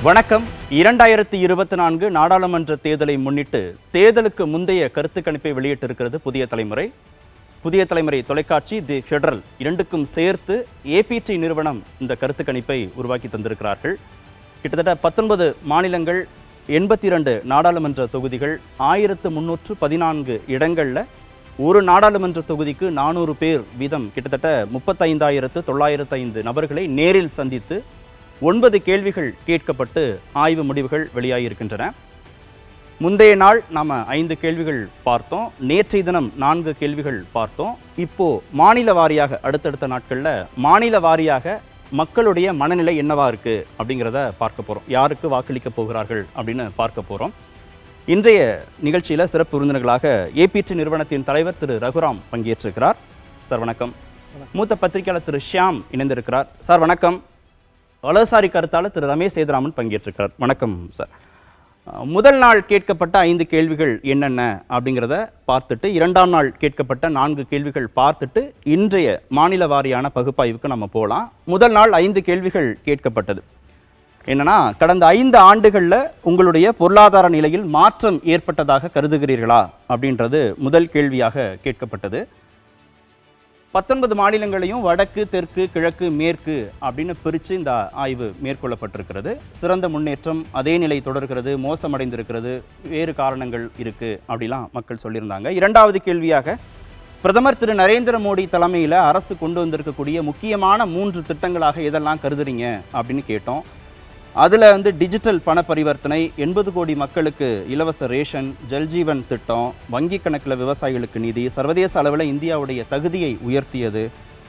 வணக்கம். 2024 நாடாளுமன்ற தேர்தலை முன்னிட்டு தேர்தலுக்கு முந்தைய கருத்து கணிப்பை வெளியிட்டிருக்கிறது புதிய தலைமுறை. புதிய தலைமுறை தொலைக்காட்சி, தி ஃபெடரல் இரண்டுக்கும் சேர்த்து ஏபிடி நிறுவனம் இந்த கருத்து கணிப்பை உருவாக்கி தந்திருக்கிறார்கள். கிட்டத்தட்ட 19 மாநிலங்கள், 82 நாடாளுமன்ற தொகுதிகள், 1314 இடங்களில் ஒரு நாடாளுமன்ற தொகுதிக்கு 400 பேர் வீதம் கிட்டத்தட்ட 35,905 நபர்களை நேரில் சந்தித்து 9 கேள்விகள் கேட்கப்பட்டு ஆய்வு முடிவுகள் வெளியாகியிருக்கின்றன. முந்தைய நாள் நாம் 5 கேள்விகள் பார்த்தோம், நேற்றைய தினம் 4 கேள்விகள் பார்த்தோம். இப்போ மாநில வாரியாக அடுத்தடுத்த நாட்களில் மாநில வாரியாக மக்களுடைய மனநிலை என்னவா இருக்கு அப்படிங்கிறத பார்க்க போகிறோம். யாருக்கு வாக்களிக்க போகிறார்கள் அப்படின்னு பார்க்க போகிறோம். இன்றைய நிகழ்ச்சியில் சிறப்பு விருந்தினர்களாக ஏபிடி நிறுவனத்தின் தலைவர் திரு ரகுராம் பங்கேற்றிருக்கிறார். சார் வணக்கம். மூத்த பத்திரிகையாளர் திரு ஷியாம் இணைந்திருக்கிறார். சார் வணக்கம். வலதுசாரி கருத்தாளர் திரு ரமேஷ் சேதுராமன் பங்கேற்றிருக்கிறார். வணக்கம் சார். முதல் நாள் கேட்கப்பட்ட 5 கேள்விகள் என்னென்ன அப்படிங்கிறத பார்த்துட்டு, 2ஆம் நாள் கேட்கப்பட்ட 4 கேள்விகள் பார்த்துட்டு இன்றைய மாநில வாரியான பகுப்பாய்வுக்கு நம்ம போகலாம். முதல் நாள் 5 கேள்விகள் கேட்கப்பட்டது. என்னன்னா, கடந்த 5 ஆண்டுகளில் உங்களுடைய பொருளாதார நிலையில் மாற்றம் ஏற்பட்டதாக கருதுகிறீர்களா அப்படின்றது முதல் கேள்வியாக கேட்கப்பட்டது. 19 மாநிலங்களையும் வடக்கு, தெற்கு, கிழக்கு, மேற்கு அப்படின்னு பிரித்து இந்த ஆய்வு மேற்கொள்ளப்பட்டிருக்கிறது. சிறந்த முன்னேற்றம், அதே நிலை தொடர்கிறது, மோசமடைந்திருக்கிறது, வேறு காரணங்கள் இருக்குது அப்படிலாம் மக்கள் சொல்லியிருந்தாங்க. 2வது கேள்வியாக பிரதமர் திரு நரேந்திர மோடி தலைமையில் அரசு கொண்டு வந்திருக்கக்கூடிய முக்கியமான 3 திட்டங்களாக எதெல்லாம் கருதுறீங்க அப்படின்னு கேட்டோம். அதில் டிஜிட்டல் பண பரிவர்த்தனை, 80 கோடி மக்களுக்கு இலவச ரேஷன், ஜல்ஜீவன் திட்டம், வங்கி கணக்கில் விவசாயிகளுக்கு நிதி, சர்வதேச அளவில் இந்தியாவுடைய தகுதியை உயர்த்தியது,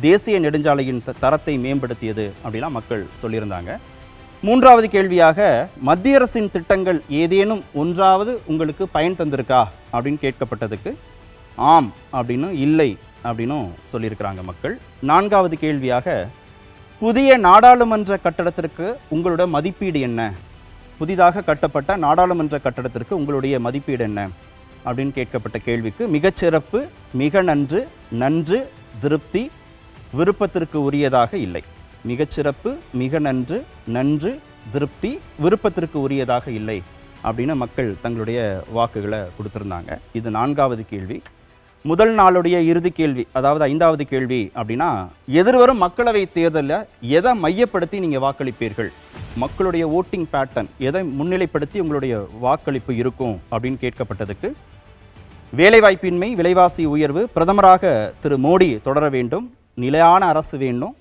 தேசிய நெடுஞ்சாலையின் தரத்தை மேம்படுத்தியது அப்படிலாம் மக்கள் சொல்லியிருந்தாங்க. 3வது கேள்வியாக மத்திய அரசின் திட்டங்கள் ஏதேனும் ஒன்றாவது உங்களுக்கு பயன் தந்திருக்கா அப்படின்னு கேட்கப்பட்டதுக்கு ஆம் அப்படின்னும் இல்லை அப்படின்னும் சொல்லியிருக்கிறாங்க மக்கள். 4வது கேள்வியாக புதிய நாடாளுமன்ற கட்டடத்திற்கு உங்களோட மதிப்பீடு என்ன, புதிதாக கட்டப்பட்ட நாடாளுமன்ற கட்டடத்திற்கு உங்களுடைய மதிப்பீடு என்ன அப்படின்னு கேட்கப்பட்ட கேள்விக்கு மிகச்சிறப்பு, மிக நன்று, நன்று, திருப்தி, விருப்பத்திற்கு உரியதாக இல்லை. மிகச்சிறப்பு, மிக நன்று, நன்று, திருப்தி, விருப்பத்திற்கு உரியதாக இல்லை அப்படின்னு மக்கள் தங்களுடைய வாக்குகளை கொடுத்துருந்தாங்க. இது 4வது கேள்வி. முதல் நாளுடைய இறுதி கேள்வி, அதாவது 5வது கேள்வி அப்படின்னா, எதிர்வரும் மக்களவை தேர்தலில் எதை மையப்படுத்தி நீங்கள் வாக்களிப்பீர்கள், மக்களுடைய ஓட்டிங் பேட்டர்ன் எதை முன்னிலைப்படுத்தி உங்களுடைய வாக்களிப்பு இருக்கும் அப்படின்னு கேட்கப்பட்டதுக்கு வேலைவாய்ப்பின்மை, விலைவாசி உயர்வு, பிரதமராக திரு மோடி தொடர வேண்டும், நிலையான அரசு வேணும்,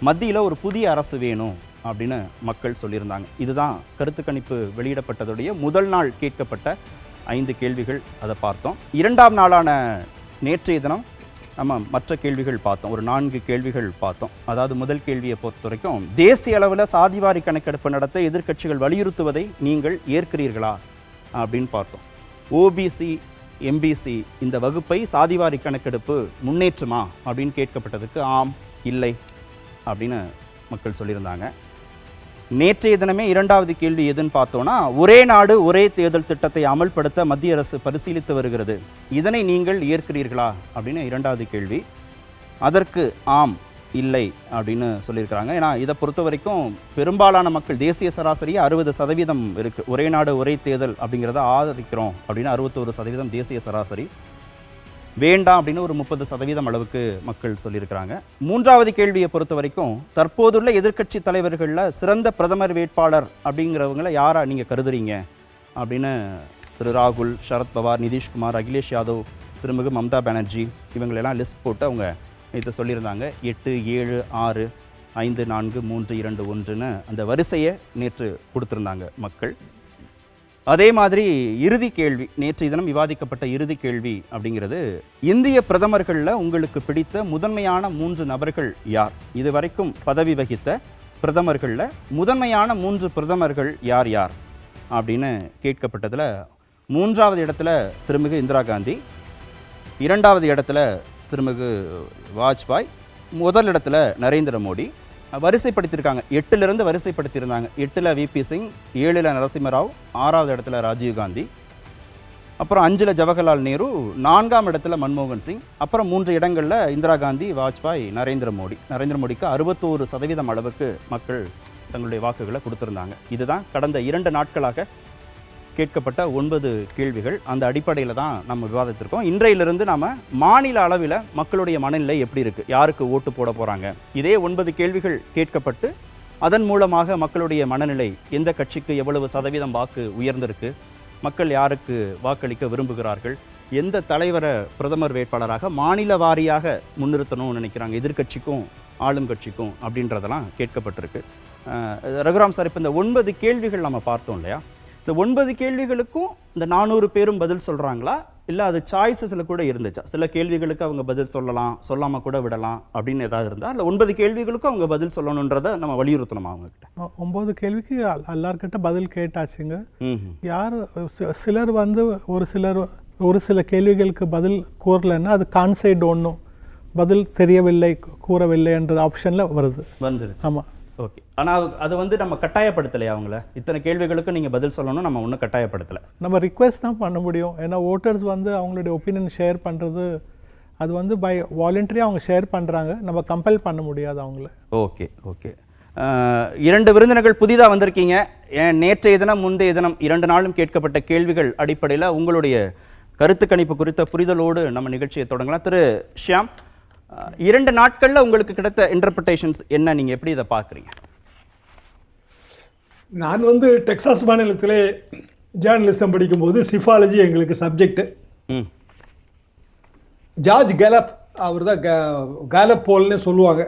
மத்தியில் ஒரு புதிய அரசு வேணும் அப்படின்னு மக்கள் சொல்லியிருந்தாங்க. இதுதான் கருத்து கணிப்பு வெளியிடப்பட்டதுடைய முதல் நாள் கேட்கப்பட்ட 5 கேள்விகள். அதை பார்த்தோம். 2ஆம் நாளான நேற்றைய தினம் நம்ம மற்ற கேள்விகள் பார்த்தோம். ஒரு 4 கேள்விகள் பார்த்தோம். அதாவது முதல் கேள்வியை பொறுத்த வரைக்கும், தேசிய அளவில் சாதிவாரி கணக்கெடுப்பு நடத்த எதிர்க்கட்சிகள் வலியுறுத்துவதை நீங்கள் ஏற்கிறீர்களா அப்படின்னு பார்த்தோம். ஓபிசி, எம்பிசி இந்த வகுப்பை சாதிவாரி கணக்கெடுப்பு முன்னேற்றுமா அப்படின்னு கேட்கப்பட்டதுக்கு ஆம், இல்லை அப்படின்னு மக்கள் சொல்லியிருந்தாங்க. நேற்றைய தினமே 2வது கேள்வி எதுன்னு பார்த்தோன்னா, ஒரே நாடு ஒரே தேர்தல் திட்டத்தை அமல்படுத்த மத்திய அரசு பரிசீலித்து வருகிறது, இதனை நீங்கள் ஏற்கிறீர்களா அப்படின்னு 2வது கேள்வி. அதற்கு ஆம், இல்லை அப்படின்னு சொல்லியிருக்கிறாங்க. ஏன்னா இதை பொறுத்த வரைக்கும் பெரும்பாலான மக்கள், தேசிய சராசரி 60% இருக்குது. ஒரே நாடு ஒரே தேர்தல் அப்படிங்கிறத ஆதரிக்கிறோம் அப்படின்னு 61% தேசிய சராசரி, வேண்டாம் அப்படின்னு ஒரு 30% அளவுக்கு மக்கள் சொல்லியிருக்கிறாங்க. 3வது கேள்வியை பொறுத்த வரைக்கும், தற்போதுள்ள எதிர்க்கட்சி தலைவர்களில் சிறந்த பிரதமர் வேட்பாளர் அப்படிங்கிறவங்கள யாரா நீங்கள் கருதுறீங்க அப்படின்னு திரு ராகுல், சரத்பவார், நிதிஷ்குமார், அகிலேஷ் யாதவ், திருமிகு மம்தா பானர்ஜி இவங்களெல்லாம் லிஸ்ட் போட்டு அவங்க நேற்று சொல்லியிருந்தாங்க. 8, 7, 6, 5, 4, 3, 2, 1ன்னு அந்த வரிசையை நேற்று கொடுத்துருந்தாங்க மக்கள். அதே மாதிரி இறுதி கேள்வி, நேற்றைய தினம் விவாதிக்கப்பட்ட இறுதி கேள்வி அப்படிங்கிறது, இந்திய பிரதமர்களில் உங்களுக்கு பிடித்த முதன்மையான 3 நபர்கள் யார், இதுவரைக்கும் பதவி வகித்த பிரதமர்களில் முதன்மையான 3 பிரதமர்கள் யார் யார் அப்படின்னு கேட்கப்பட்டதில் 3வது இடத்துல திருமிகு இந்திரா காந்தி, 2வது இடத்துல திருமிகு வாஜ்பாய், முதல் இடத்துல நரேந்திர மோடி. வரிசைப்படுத்தியிருக்காங்க. 8லிருந்து வரிசைப்படுத்தியிருந்தாங்க. 8ல் விபி சிங், 7ல் நரசிம்மராவ், 6வது இடத்துல ராஜீவ்காந்தி, அப்புறம் 5ல் ஜவஹர்லால் நேரு, 4ஆம் இடத்துல மன்மோகன் சிங், அப்புறம் 3 இடங்களில் இந்திரா காந்தி, வாஜ்பாய், நரேந்திர மோடி. நரேந்திர மோடிக்கு 61% அளவுக்கு மக்கள் தங்களுடைய வாக்குகளை கொடுத்திருந்தாங்க. இதுதான் கடந்த 2 நாட்களாக கேட்கப்பட்ட 9 கேள்விகள். அந்த அடிப்படையில் தான் நம்ம விவாதித்திருக்கோம். இன்றையிலிருந்து நாம மாநில அளவில் மக்களுடைய மனநிலை எப்படி இருக்கு, யாருக்கு ஓட்டு போட போறாங்க, இதே 9 கேள்விகள் கேட்கப்பட்டு அதன் மூலமாக மக்களுடைய மனநிலை, எந்த கட்சிக்கு எவ்வளவு சதவீதம் வாக்கு உயர்ந்திருக்கு, மக்கள் யாருக்கு வாக்களிக்க விரும்புகிறார்கள், எந்த தலைவரை பிரதமர் வேட்பாளராக மாநில வாரியாக முன்னிறுத்தணும்னு நினைக்கிறாங்க, எதிர்கட்சிக்கும் ஆளும் கட்சிக்கும் அப்படின்றதெல்லாம் கேட்கப்பட்டிருக்கு. ரகுராம் சார், இப்போ இந்த 9 கேள்விகள் நம்ம பார்த்தோம் இல்லையா, இந்த 9 கேள்விகளுக்கும் இந்த 400 பேரும் பதில் சொல்கிறாங்களா, இல்லை அது சாய்ஸஸில் கூட இருந்துச்சா? சில கேள்விகளுக்கு அவங்க பதில் சொல்லலாம், சொல்லாமல் கூட விடலாம் அப்படின்னு ஏதாவது இருந்தால் இல்லை 9 கேள்விகளுக்கும் அவங்க பதில் சொல்லணுன்றதை நம்ம வலியுறுத்தணுமா அவங்ககிட்ட? 9 கேள்விக்கு எல்லார்கிட்ட பதில் கேட்டாச்சுங்க. யார் சிலர் வந்து ஒரு சில கேள்விகளுக்கு பதில் கூறலைன்னா அது கான்சைட் ஒன்றும் பதில் தெரியவில்லை, கூறவில்லை என்ற ஆப்ஷனில் வந்துருச்சு. ஆமாம், ஓகே. ஆனால் அது வந்து நம்ம கட்டாயப்படுத்தலையா அவங்கள? இத்தனை கேள்விகளுக்கு நீங்கள் பதில் சொல்லணும் நம்ம ஒன்றும் கட்டாயப்படுத்தலை, நம்ம ரிக்வெஸ்ட் தான் பண்ண முடியும். ஏன்னா ஓட்டர்ஸ் வந்து அவங்களுடைய ஒப்பீனியன் ஷேர் பண்ணுறது அது வந்து பை வாலண்டரியாக அவங்க ஷேர் பண்ணுறாங்க, நம்ம கம்பல் பண்ண முடியாது அவங்கள. Okay okay. 2 விருந்தினர்கள் புதிதாக வந்திருக்கீங்க. நேற்றைய தினம் முந்தைய தினம் 2 நாளும் கேட்கப்பட்ட கேள்விகள் அடிப்படையில் உங்களுடைய கருத்து கணிப்பு குறித்த புரிதலோடு நம்ம நிகழ்ச்சியை தொடங்கலாம். திரு ஷியாம், 2 நாட்களில் உங்களுக்கு கிடைத்த இன்டர்பிரிட்டேஷன்ஸ் என்ன, நீங்கள் எப்படி இதை பார்க்குறீங்க? நான் வந்து டெக்சாஸ் மாநிலத்திலே ஜேர்னலிசம் படிக்கும்போது சிஃபாலஜி எங்களுக்கு சப்ஜெக்ட். ஜார்ஜ் கேலப், அவர் தான் கேலப் போல்னு சொல்லுவாங்க,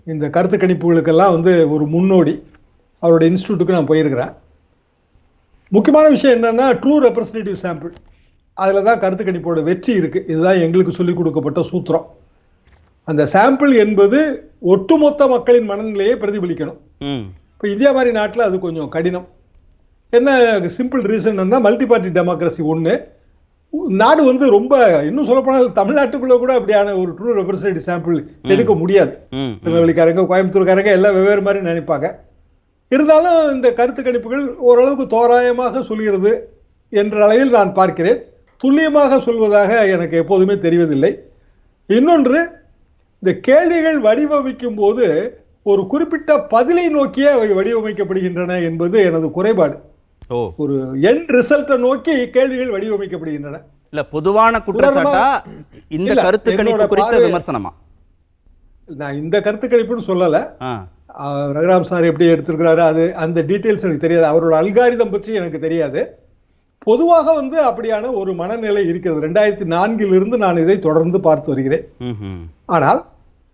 இந்த கருத்து கணிப்புகளுக்கெல்லாம் வந்து ஒரு முன்னோடி. அவரோட இன்ஸ்டியூட்டுக்கு நான் போயிருக்கிறேன். முக்கியமான விஷயம் என்னென்னா ட்ரூ ரெப்ரஸன்டேட்டிவ் சாம்பிள், அதில் தான் கருத்து கணிப்போட வெற்றி இருக்குது. இதுதான் எங்களுக்கு சொல்லிக் கொடுக்கப்பட்ட சூத்திரம். அந்த சாம்பிள் என்பது ஒட்டுமொத்த மக்களின் மனநிலையை பிரதிபலிக்கணும். இப்போ இந்தியா மாதிரி நாட்டில் அது கொஞ்சம் கடினம். என்ன சிம்பிள் ரீசன் என்ன, மல்டி பார்ட்டி டெமோக்ரஸி ஒன்று, நாடு வந்து ரொம்ப, இன்னும் சொல்லப்போனால் தமிழ்நாட்டுக்குள்ளே கூட அப்படியான ஒரு ட்ரூ ரெப்ரஸன்டேட்டிவ் சாம்பிள் எடுக்க முடியாது. திருநெல்வேலிக்காரங்க, கோயம்புத்தூர்காரங்க எல்லாம் வெவ்வேறு மாதிரி நினைப்பாங்க. இருந்தாலும் இந்த கருத்து கணிப்புகள் ஓரளவுக்கு தோராயமாக சொல்கிறது என்ற அளவில் நான் பார்க்கிறேன். துல்லியமாக சொல்வதாக எனக்கு எப்போதுமே தெரிவதில்லை. இன்னொன்று, இந்த கேள்விகள் வடிவமைக்கும் போது ஒரு குறிப்பிட்ட பதிலை நோக்கியே அவை வடிவமைக்கப்படுகின்றன என்பது எனது குறைபாடு. ஒரு எண்ட் ரிசல்ட்டை நோக்கி கேள்விகள் வடிவமைக்கப்படுகின்றன. இல்ல பொதுவான குற்றச்சாட்டா இந்த கருத்து கணிப்பு குறித்த விமர்சனமா? நான் இந்த கருத்து கணிப்புன்னு சொல்லல. ரகுராம் சார் எப்படி எடுத்திருக்கிறாரு அது அந்த டீட்டெயில்ஸ் எனக்கு தெரியாது, அவரோட அல்காரிதம் பற்றி எனக்கு தெரியாது. பொதுவாக வந்து அப்படியான ஒரு மனநிலை இருக்கிறது. 2004 நான் இதை தொடர்ந்து பார்த்து வருகிறேன். ஆனால்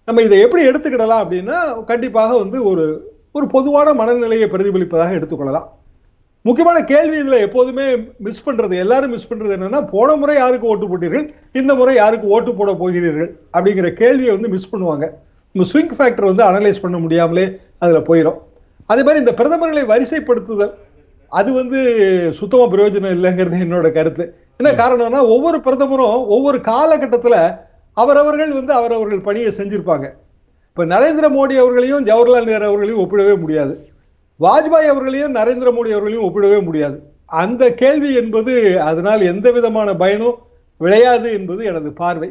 நம்ம இதை எப்படி எடுத்துக்கிடலாம் அப்படின்னா, கண்டிப்பாக வந்து ஒரு பொதுவான மனநிலையை பிரதிபலிப்பதாக எடுத்துக்கொள்ளலாம். முக்கியமான கேள்வி இதில் எப்போதுமே மிஸ் பண்றது, எல்லாரும் மிஸ் பண்றது என்னன்னா, போன முறை யாருக்கு ஓட்டு போட்டீர்கள், இந்த முறை யாருக்கு ஓட்டு போட போகிறீர்கள் அப்படிங்கிற கேள்வியை வந்து மிஸ் பண்ணுவாங்க. இந்த ஸ்விங் ஃபேக்டர் வந்து அனலைஸ் பண்ண முடியாமலே அதில் போயிடும். அதே மாதிரி இந்த பிரதமர்களை வரிசைப்படுத்துதல், அது வந்து சுத்தமாக பிரயோஜனம் இல்லைங்கிறது என்னோட கருத்து. என்ன காரணம்னா, ஒவ்வொரு பிரதமரும் ஒவ்வொரு காலகட்டத்தில் அவரவர்கள் வந்து அவரவர்கள் பணியை செஞ்சிருப்பாங்க. இப்போ நரேந்திர மோடி அவர்களையும் ஜவஹர்லால் நேரு அவர்களையும் ஒப்பிடவே முடியாது, வாஜ்பாய் அவர்களையும் நரேந்திர மோடி அவர்களையும் ஒப்பிடவே முடியாது. அந்த கேள்வி என்பது அதனால் எந்த விதமான பயனும் விளையாது என்பது எனது பார்வை.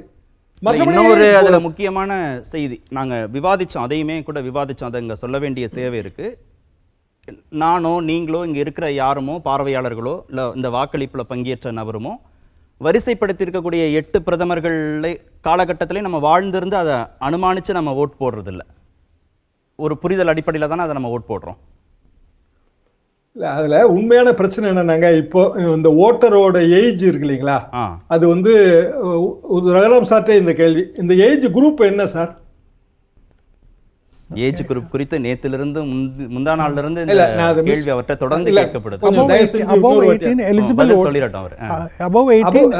இன்னொரு அதுல முக்கியமான செய்தி நாங்க விவாதிச்சோம், அதையுமே கூட விவாதிச்சோம், அதை இங்க சொல்ல வேண்டிய தேவை இருக்கு. நானோ நீங்களோ இங்க இருக்கிற யாருமோ பார்வையாளர்களோ இல்லை இந்த வாக்களிப்பில் பங்கேற்ற நபருமோ வரிசைப்படுத்தியிருக்கக்கூடிய 8 பிரதமர்கள் காலகட்டத்திலே நம்ம வாழ்ந்திருந்து அதை அனுமானித்து நம்ம ஓட் போடுறதில்ல. ஒரு புரிதல் அடிப்படையில் தானே அதை நம்ம ஓட் போடுறோம். இல்லை, அதில் உண்மையான பிரச்சனை என்னன்னாங்க, இப்போ இந்த ஓட்டரோட ஏஜ் இருக்கு இல்லைங்களா, அது வந்து ரகுராம் சார்ட்டே இந்த கேள்வி, இந்த ஏஜ் குரூப் என்ன சார்? ஏஜ் குரூப் குறித்து நேத்திலிருந்து முந்தா நாள்ல இருந்து இந்த கேள்வி அவர்கிட்ட தொடர்ந்து கேட்கப்படுது. above 18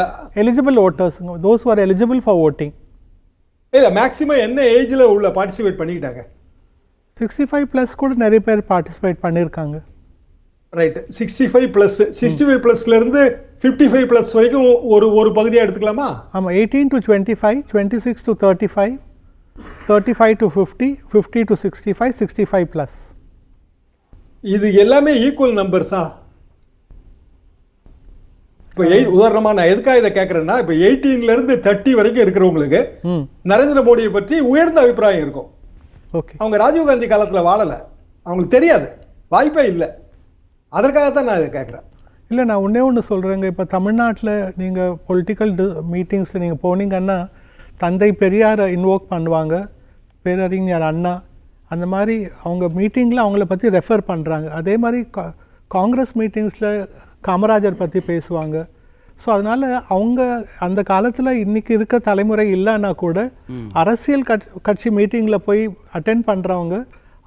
eligible voters, those who are eligible for voting. இல்ல மேக்ஸிமம் என்ன ஏஜ்ல உள்ள பார்ட்டிசிபேட் பண்ணிட்டாங்க? 65 பிளஸ் கூட நிறைய பேர் பார்ட்டிசிபேட் பண்ணிருக்காங்க. ரைட், 65 பிளஸ், 65 பிளஸ்ல இருந்து 55 பிளஸ் வரைக்கும் ஒரு பகுதியா எடுத்துக்கலாமா? ஆமா, 18 to 25, 26 to 35, 35 to 50, 50 to 65, 65 plus. இது எல்லாமே ஈக்குவல் நம்பர்ஸா? இப்போ உதாரணமா நான் எதுக்காக இதை கேட்கறேன்னா, இப்போ 18ல இருந்து 30 வரைக்கும் இருக்கிறவங்களுக்கு நரேந்திர மோடியை பற்றி உயர்ந்த அபிப்பிராயம் இருக்கும். அவங்க ராஜீவ்காந்தி காலத்துல வாழல, அவங்களுக்கு தெரியாது, வாய்ப்பே இல்லை. அதற்காகத்தான் நான் இதை கேட்குறேன். இல்லை, நான் ஒன்றே ஒன்று சொல்கிறேங்க. இப்போ தமிழ்நாட்டில் நீங்கள் பொலிட்டிக்கல் மீட்டிங்ஸில் நீங்கள் போனீங்கன்னா தந்தை பெரியாரை இன்வோக் பண்ணுவாங்க, பேரறிஞர் அண்ணா, அந்த மாதிரி அவங்க மீட்டிங்கில் அவங்கள பற்றி ரெஃபர் பண்ணுறாங்க. அதே மாதிரி காங்கிரஸ் மீட்டிங்ஸில் காமராஜர் பற்றி பேசுவாங்க. ஸோ அதனால் அவங்க அந்த காலத்தில் இன்றைக்கி இருக்க தலைமுறை இல்லைன்னா கூட அரசியல் கட்சி மீட்டிங்கில் போய் அட்டென்ட் பண்ணுறவங்க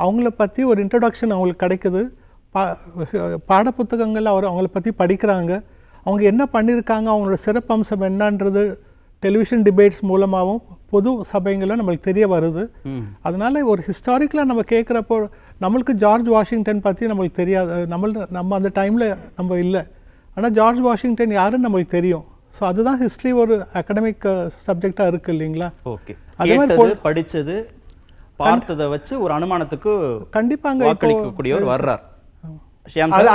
அவங்கள பற்றி ஒரு இன்ட்ரடக்ஷன் அவங்களுக்கு கிடைக்குது. பாடப்புத்தகங்கள் அவங்கள பற்றி படிக்கிறாங்க. அவங்க என்ன பண்ணியிருக்காங்க, அவங்களோட சிறப்பம்சம் என்னன்றது டெலிவிஷன் டிபேட்ஸ் மூலமாகவும் பொது சபைங்களும் நம்மளுக்கு தெரிய வருது. அதனால் ஒரு ஹிஸ்டாரிக்கலாக நம்ம கேட்குறப்போ நம்மளுக்கு ஜார்ஜ் வாஷிங்டன் பற்றி நம்மளுக்கு தெரியாது. நம்ம அந்த டைமில் நம்ம இல்லை. ஆனால் ஜார்ஜ் வாஷிங்டன் யாருன்னு நம்மளுக்கு தெரியும். ஸோ அதுதான் ஹிஸ்ட்ரி ஒரு அகடமிக் சப்ஜெக்டாக இருக்குது இல்லைங்களா? ஓகே, அதே மாதிரி படித்தது பார்த்ததை வச்சு ஒரு அனுமானத்துக்கு கண்டிப்பாக வாக்களிக்கக்கூடியவர் வர்றார்.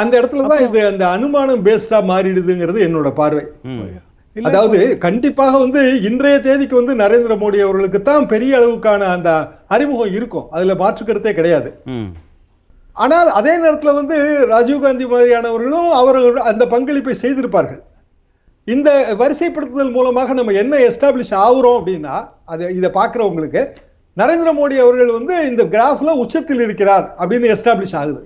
அந்த இடத்துல தான் இது அந்த அனுமானம் பேஸ்டா மாறிடுதுங்கிறது என்னோட பார்வை. அதாவது கண்டிப்பாக இன்றைய தேதிக்கு நரேந்திர மோடி அவர்களுக்கு தான் பெரிய அளவுக்கான அந்த அறிமுகம் இருக்கும், அதுல மாற்று கருத்தே கிடையாது. ஆனால் அதே நேரத்தில் ராஜீவ்காந்தி மாதிரியானவர்களும் அவர்கள் அந்த பங்களிப்பை செய்திருப்பார்கள். இந்த வரிசைப்படுத்துதல் மூலமாக நம்ம என்ன எஸ்டாப்ளிஷ் ஆகுறோம் அப்படின்னா, இதை பார்க்குறவங்களுக்கு நரேந்திர மோடி அவர்கள் இந்த கிராஃப்ல உச்சத்தில் இருக்கிறார் அப்படின்னு எஸ்டாப்ளிஷ் ஆகுது.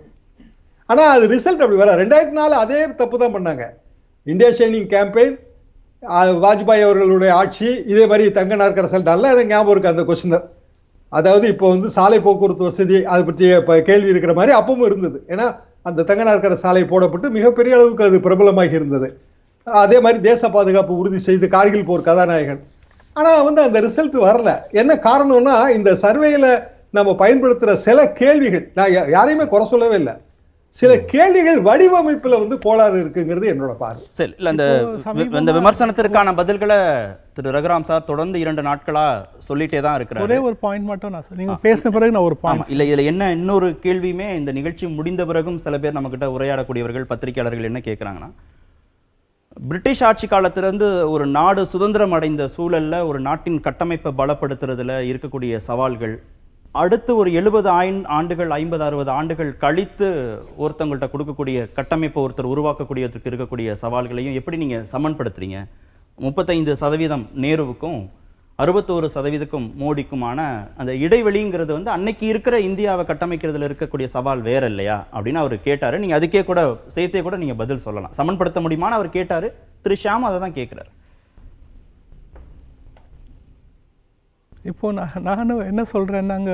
ஆனால் அது ரிசல்ட் அப்படி வர 2004 அதே தப்பு தான் பண்ணாங்க. இந்தியா ஷைனிங் கேம்பெயின், வாஜ்பாய் அவர்களுடைய ஆட்சி, இதே மாதிரி தங்க நாற்கர ரிசல்ட் நல்லா எனக்கு ஞாபகம் இருக்கு அந்த கொஸ்டின். அதாவது இப்போ சாலை போக்குவரத்து வசதி அது பற்றிய கேள்வி இருக்கிற மாதிரி அப்பவும் இருந்தது. ஏன்னா அந்த தங்க நாற்கர சாலை போடப்பட்டு மிகப்பெரிய அளவுக்கு அது பிரபலமாகி இருந்தது. அதே மாதிரி தேச பாதுகாப்பு உறுதி செய்து கார்கில் போர் கதாநாயகன். ஆனால் அந்த ரிசல்ட் வரல. என்ன காரணம்னா, இந்த சர்வேல நம்ம பயன்படுத்துகிற சில கேள்விகள், நான் யாரையுமே குறை சொல்லவே இல்லை, சில கேள்விகள் வடிவமைப்புல கோளாறு இருக்குங்கிறது என்னோட பார்வை. சரி, இந்த விமர்சனத்திற்கான பதில்களை திரு ரகுராம் சார் தொடர்ந்து 2 நாட்களா சொல்லிட்டே தான் இருக்கிறார். ஒரே ஒரு பாயிண்ட் மட்டும் நீங்க பேசின பிறகு நான் ஒரு பாயிண்ட் இல்ல, இதுல என்ன இன்னொரு கேள்வியுமே, இந்த நிகழ்ச்சி முடிந்த பிறகும் சில பேர் நம்ம கிட்ட உரையாடக்கூடியவர்கள் பத்திரிகையாளர்கள் என்ன கேட்கிறாங்கன்னா, பிரிட்டிஷ் ஆட்சி காலத்திலிருந்து ஒரு நாடு சுதந்திரம் அடைந்த சூழல்ல ஒரு நாட்டின் கட்டமைப்பை பலப்படுத்துறதுல இருக்கக்கூடிய சவால்கள், அடுத்து ஒரு 70 ஆண்டுகள் 50-60 ஆண்டுகள் கழித்து ஒருத்தவங்கள்ட்ட கொடுக்கக்கூடிய கட்டமைப்பை ஒருத்தர் உருவாக்கக்கூடியதுக்கு இருக்கக்கூடிய சவால்களையும் எப்படி நீங்க சமன்படுத்துறீங்க? 35% நேருவுக்கும் 61% மோடிக்குமான அந்த இடைவெளிங்கிறது அன்னைக்கு இருக்கிற இந்தியாவை கட்டமைக்கிறதுல இருக்கக்கூடிய சவால் வேற இல்லையா அப்படின்னு அவர் கேட்டாரு. நீங்க அதுக்கே கூட சேர்த்தே கூட நீங்க பதில் சொல்லலாம். சமன்படுத்த முடியுமான்னு அவர் கேட்டாரு. திரு ஷியாம் அதை தான் கேட்கிறாரு. இப்போ நான் என்ன சொல்கிறேன்னாங்க,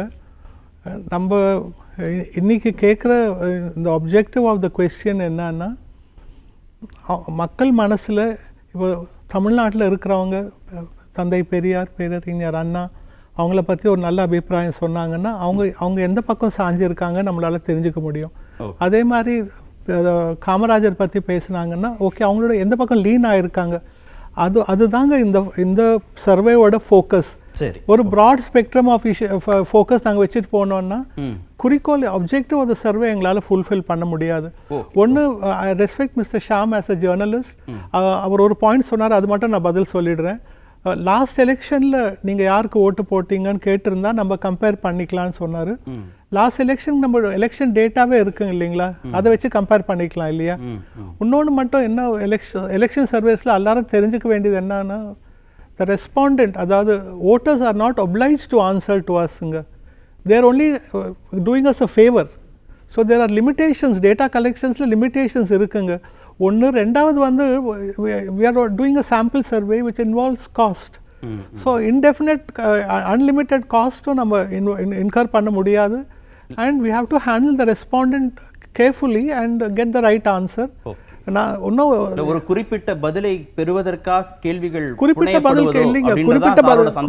நம்ம இன்றைக்கி கேட்குற இந்த ஆப்ஜெக்டிவ் ஆஃப் த கொஸ்டின் என்னன்னா, மக்கள் மனசில் இப்போ தமிழ்நாட்டில் இருக்கிறவங்க தந்தை பெரியார், பேரறிஞர் அண்ணா அவங்கள பற்றி ஒரு நல்ல அபிப்பிராயம் சொன்னாங்கன்னா அவங்க எந்த பக்கம் சாஞ்சிருக்காங்க நம்மளால் தெரிஞ்சுக்க முடியும். அதே மாதிரி காமராஜர் பற்றி பேசுனாங்கன்னா ஓகே அவங்களோட எந்த பக்கம் லீன் ஆகிருக்காங்க, அதுதாங்க இந்த சர்வேவோட ஃபோக்கஸ். ஒரு ப்ராட் ஸ்பெக்ட்ரம் ஆஃப் ஃபோக்கஸ் நாங்கள் வச்சுட்டு போனோம்னா குறிக்கோள் ஆப்ஜெக்டிவ் ஆஃப் த சர்வே எங்களால் ஃபுல்ஃபில் பண்ண முடியாது. ஒன்று, I respect mister Sham as a journalist. அவர் ஒரு பாயிண்ட் சொன்னார், அது மட்டும் நான் பதில் சொல்லிடுறேன். லாஸ்ட் எலெக்ஷனில் நீங்கள் யாருக்கு ஓட்டு போட்டிங்கன்னு கேட்டிருந்தா நம்ம கம்பேர் பண்ணிக்கலாம்னு சொன்னார். லாஸ்ட் எலெக்ஷன் நம்ம எலெக்ஷன் டேட்டாவே இருக்குங்க இல்லைங்களா, அதை வச்சு கம்பேர் பண்ணிக்கலாம் இல்லையா. இன்னொன்று மட்டும் என்ன, எலெக்ஷன் சர்வேஸில் எல்லாரும் தெரிஞ்சுக்க வேண்டியது என்னன்னா, த ரெஸ்பாண்டன்ட், அதாவது voters are not obliged to answer to usங்க, they are only doing us a favor. So there are limitations, data collectionsல limitations இருக்குங்க. ஒன்று, ரெண்டாவது we are doing a sample survey which involves cost. So indefinite unlimited cost நம்ம incur பண்ண முடியாது, and we have to handle the respondent carefully and get the right answer. ஒரு குறிப்பிட்ட பதிலை பெறுவதற்காக கேள்விகள் குறிப்பிட்ட பதில் இல்லைங்க,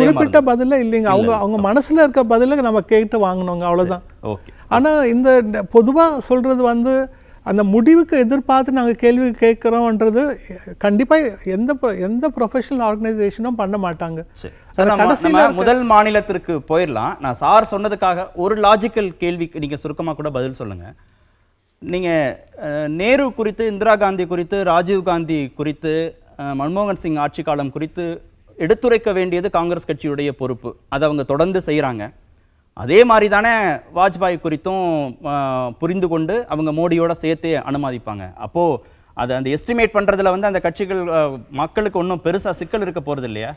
குறிப்பிட்ட பதில இல்லைங்க, அவங்க மனசுல இருக்க பதில நம்ம கேட்டு வாங்கணுங்க, அவ்வளவுதான். ஆனா இந்த பொதுவா சொல்றது அந்த முடிவுக்கு எதிர்பார்த்து நாங்கள் கேள்வி கேட்குறோம்ன்றது கண்டிப்பாக எந்த ப்ரொஃபஷனல் ஆர்கனைசேஷனும் பண்ண மாட்டாங்க. முதல் மாநிலத்திற்கு போயிடலாம். நான் சார் சொன்னதுக்காக ஒரு லாஜிக்கல் கேள்விக்கு நீங்கள் சுருக்கமாக கூட பதில் சொல்லுங்கள். நீங்கள் நேரு குறித்து, இந்திரா காந்தி குறித்து, ராஜீவ் காந்தி குறித்து, மன்மோகன் சிங் ஆட்சி காலம் குறித்து எடுத்துரைக்க வேண்டியது காங்கிரஸ் கட்சியுடைய பொறுப்பு. அதை அவங்க தொடர்ந்து செய்கிறாங்க. அதே மாதிரி தானே வாஜ்பாய் குறித்தும் புரிந்து கொண்டு அவங்க மோடியோட சேர்த்து அனுமதிப்பாங்க. அப்போது அது அந்த எஸ்டிமேட் பண்ணுறதுல வந்து அந்த கட்சிகள் மக்களுக்கு ஒன்றும் பெருசாக சிக்கல் இருக்க போகிறது இல்லையா?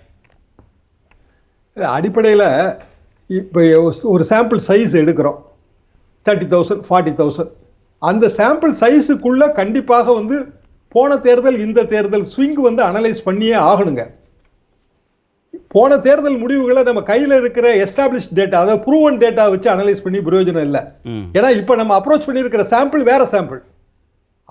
அடிப்படையில் இப்போ ஒரு சாம்பிள் சைஸ் எடுக்கிறோம் 30,000 40,000. அந்த சாம்பிள் சைஸுக்குள்ள கண்டிப்பாக வந்து போன தேர்தல் இந்த தேர்தல் ஸ்விங் வந்து அனலைஸ் பண்ணியே ஆகணுங்க. போன தேர்தல் முடிவுகளை நம்ம கையில் இருக்கிற எஸ்டாப்ளிஷ் டேட்டா, அதாவது ப்ரூவன் டேட்டா வச்சு அனலைஸ் பண்ணி பிரயோஜனம் இல்லை. ஏன்னா இப்போ நம்ம அப்ரோச் பண்ணியிருக்கிற சாம்பிள் வேற சாம்பிள்.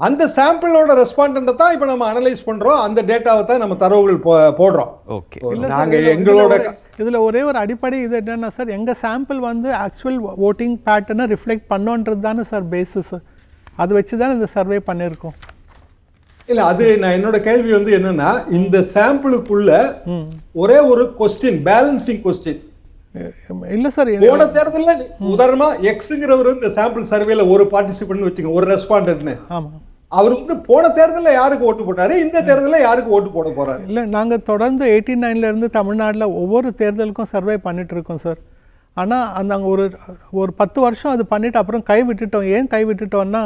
அந்த சாம்பிளோட ரெஸ்பாண்டன்ட் தான் இப்போ நம்ம அனலைஸ் பண்றோம். அந்த டேட்டாவை தான் நம்ம தரவுகள் போடுறோம். ஓகே, நாங்க எங்களோட இதுல ஒரே ஒரு அடிப்படை இது என்னன்னா சார், எங்க சாம்பிள் வந்து ஆக்சுவல் ஓட்டிங் பேட்டர்னை ரிஃப்ளெக்ட் பண்ணோன்றது தானே சார் பேசிஸ். அது வச்சு தான் இந்த சர்வே பண்ணியிருக்கோம். இல்ல, அது நான் என்னோட கேள்வி வந்து என்னன்னா, இந்த சாம்பிளுக்குள்ள ஒரே ஒரு கொஸ்டின், பேலன்சிங் கொஸ்டின் இல்ல சார். போன தேர்தல்ல உதாரணமா எக்ஸ்ங்கிறவர் இந்த சாம்பிள் சர்வேல ஒரு பார்ட்டிசிபென்ட் வச்சுங்க, ஒரு ரெஸ்பாண்டன்ட்னு. ஆமா, அவர் வந்து போன தேர்தல்ல யாருக்கு ஓட்டு போட்டாரு, இந்த தேர்தல்ல யாருக்கு ஓட்டு போட போறாரு? இல்ல, நாங்க தொடர்ந்து 89ல இருந்து தமிழ்நாட்டில் ஒவ்வொரு தேர்தலுக்கும் சர்வே பண்ணிட்டு இருக்கோம் சார். ஆனா அந்த ஒரு 10 வருஷம் அது பண்ணிட்டு அப்புறம் கை விட்டுட்டோம். ஏன் கை விட்டுட்டோம்னா,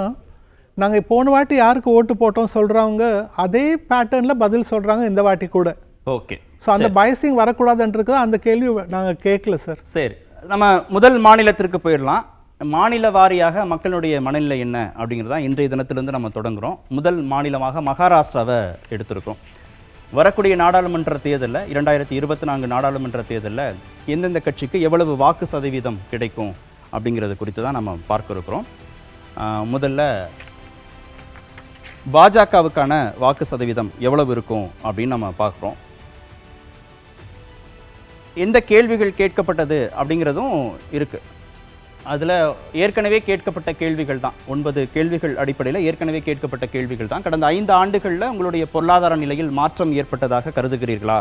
நாங்கள் போன வாட்டி யாருக்கு ஓட்டு போட்டோம் சொல்கிறவங்க அதே பேட்டர்னில் பதில் சொல்கிறாங்க இந்த வாட்டி கூட. ஓகே, ஸோ அந்த பயசிங் வரக்கூடாதுன்றது அந்த கேள்வி நாங்கள் கேட்கல சார். சரி, நம்ம முதல் மாநிலத்திற்கு போயிடலாம். மாநில வாரியாக மக்களுடைய மனநிலை என்ன அப்படிங்கிறது தான் இன்றைய தினத்திலிருந்து நம்ம தொடங்குகிறோம். முதல் மாநிலமாக மகாராஷ்டிராவை எடுத்திருக்கோம். வரக்கூடிய நாடாளுமன்ற தேர்தலில் 2024 நாடாளுமன்ற தேர்தலில் எந்தெந்த கட்சிக்கு எவ்வளவு வாக்கு சதவீதம் கிடைக்கும் அப்படிங்கிறது குறித்து தான் நம்ம பார்க்க இருக்கிறோம். முதல்ல பாஜகவுக்கான வாக்கு சதவீதம் எவ்வளவு இருக்கும் அப்படின்னு நம்ம பார்க்குறோம். எந்த கேள்விகள் கேட்கப்பட்டது அப்படிங்கிறதும் இருக்குது. அதில் ஏற்கனவே கேட்கப்பட்ட கேள்விகள் தான், 9 கேள்விகள் அடிப்படையில் ஏற்கனவே கேட்கப்பட்ட கேள்விகள் தான். கடந்த 5 ஆண்டுகளில் உங்களுடைய பொருளாதார நிலையில் மாற்றம் ஏற்பட்டதாக கருதுகிறீர்களா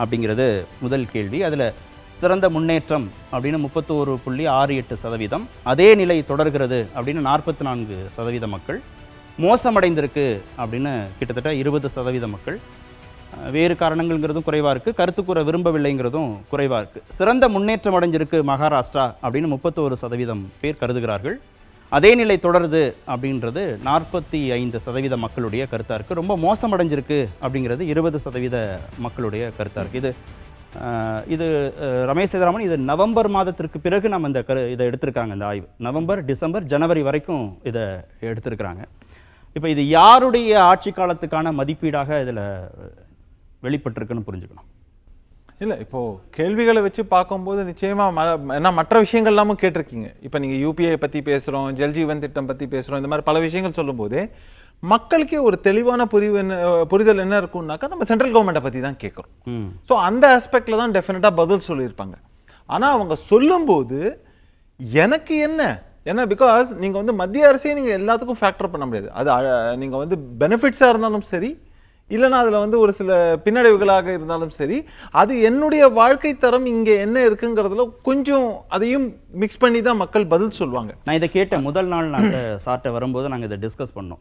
அப்படிங்கிறது முதல் கேள்வி. அதில் சிறந்த முன்னேற்றம் அப்படின்னு 31.68%, அதே நிலை தொடர்கிறது அப்படின்னு 44% மக்கள், மோசமடைந்திருக்கு அப்படின்னு கிட்டத்தட்ட 20% மக்கள், வேறு காரணங்கள்ங்கிறதும் குறைவாக இருக்குது, கருத்து கூற விரும்பவில்லைங்கிறதும் குறைவாக இருக்குது. சிறந்த முன்னேற்றம் அடைஞ்சிருக்கு மகாராஷ்டிரா அப்படின்னு 31% பேர் கருதுகிறார்கள். அதே நிலை தொடருது அப்படின்றது 45% மக்களுடைய கருத்தாக இருக்குது. ரொம்ப மோசமடைஞ்சிருக்கு அப்படிங்கிறது 20% மக்களுடைய கருத்தாக இருக்குது. இது ரமேஷ் சேதுராமன், இது நவம்பர் மாதத்திற்கு பிறகு நம்ம இதை எடுத்திருக்காங்க. இந்த ஆய்வு நவம்பர், டிசம்பர், ஜனவரி வரைக்கும் இதை எடுத்திருக்கிறாங்க. இப்போ இது யாருடைய ஆட்சி காலத்துக்கான மதிப்பீடாக இதில் வெளிப்பட்டிருக்குன்னு புரிஞ்சுக்கணும். இல்லை, இப்போது கேள்விகளை வச்சு பார்க்கும்போது நிச்சயமாக ஏன்னா மற்ற விஷயங்கள் எல்லாமும் கேட்டிருக்கீங்க. இப்போ நீங்கள் யூபிஐ பற்றி பேசுகிறோம், ஜல்ஜீவன் திட்டம் பற்றி பேசுகிறோம், இந்த மாதிரி பல விஷயங்கள் சொல்லும்போது மக்களுக்கே ஒரு தெளிவான புரிதல் என்ன இருக்கும்னாக்கா நம்ம சென்ட்ரல் கவர்மெண்ட்டை பற்றி தான் கேட்குறோம். ஸோ அந்த ஆஸ்பெக்டில் தான் டெஃபினட்டாக பதில் சொல்லியிருப்பாங்க. ஆனால் அவங்க சொல்லும்போது எனக்கு என்ன, ஏன்னா பிகாஸ் நீங்கள் வந்து மத்திய அரசே நீங்கள் எல்லாத்துக்கும் ஃபேக்டர் பண்ண முடியாது. அது நீங்கள் வந்து பெனிஃபிட்ஸாக இருந்தாலும் சரி, இல்லைனா அதில் வந்து ஒரு சில பின்னடைவுகளாக இருந்தாலும் சரி, அது என்னுடைய வாழ்க்கை தரம் இங்கே என்ன இருக்குங்கிறதுல கொஞ்சம் அதையும் மிக்ஸ் பண்ணி தான் மக்கள் பதில் சொல்லுவாங்க. நான் இதை கேட்டேன் முதல் நாள் நாங்கள் சார்ட்ட வரும்போது நாங்கள் இதை டிஸ்கஸ் பண்ணோம்.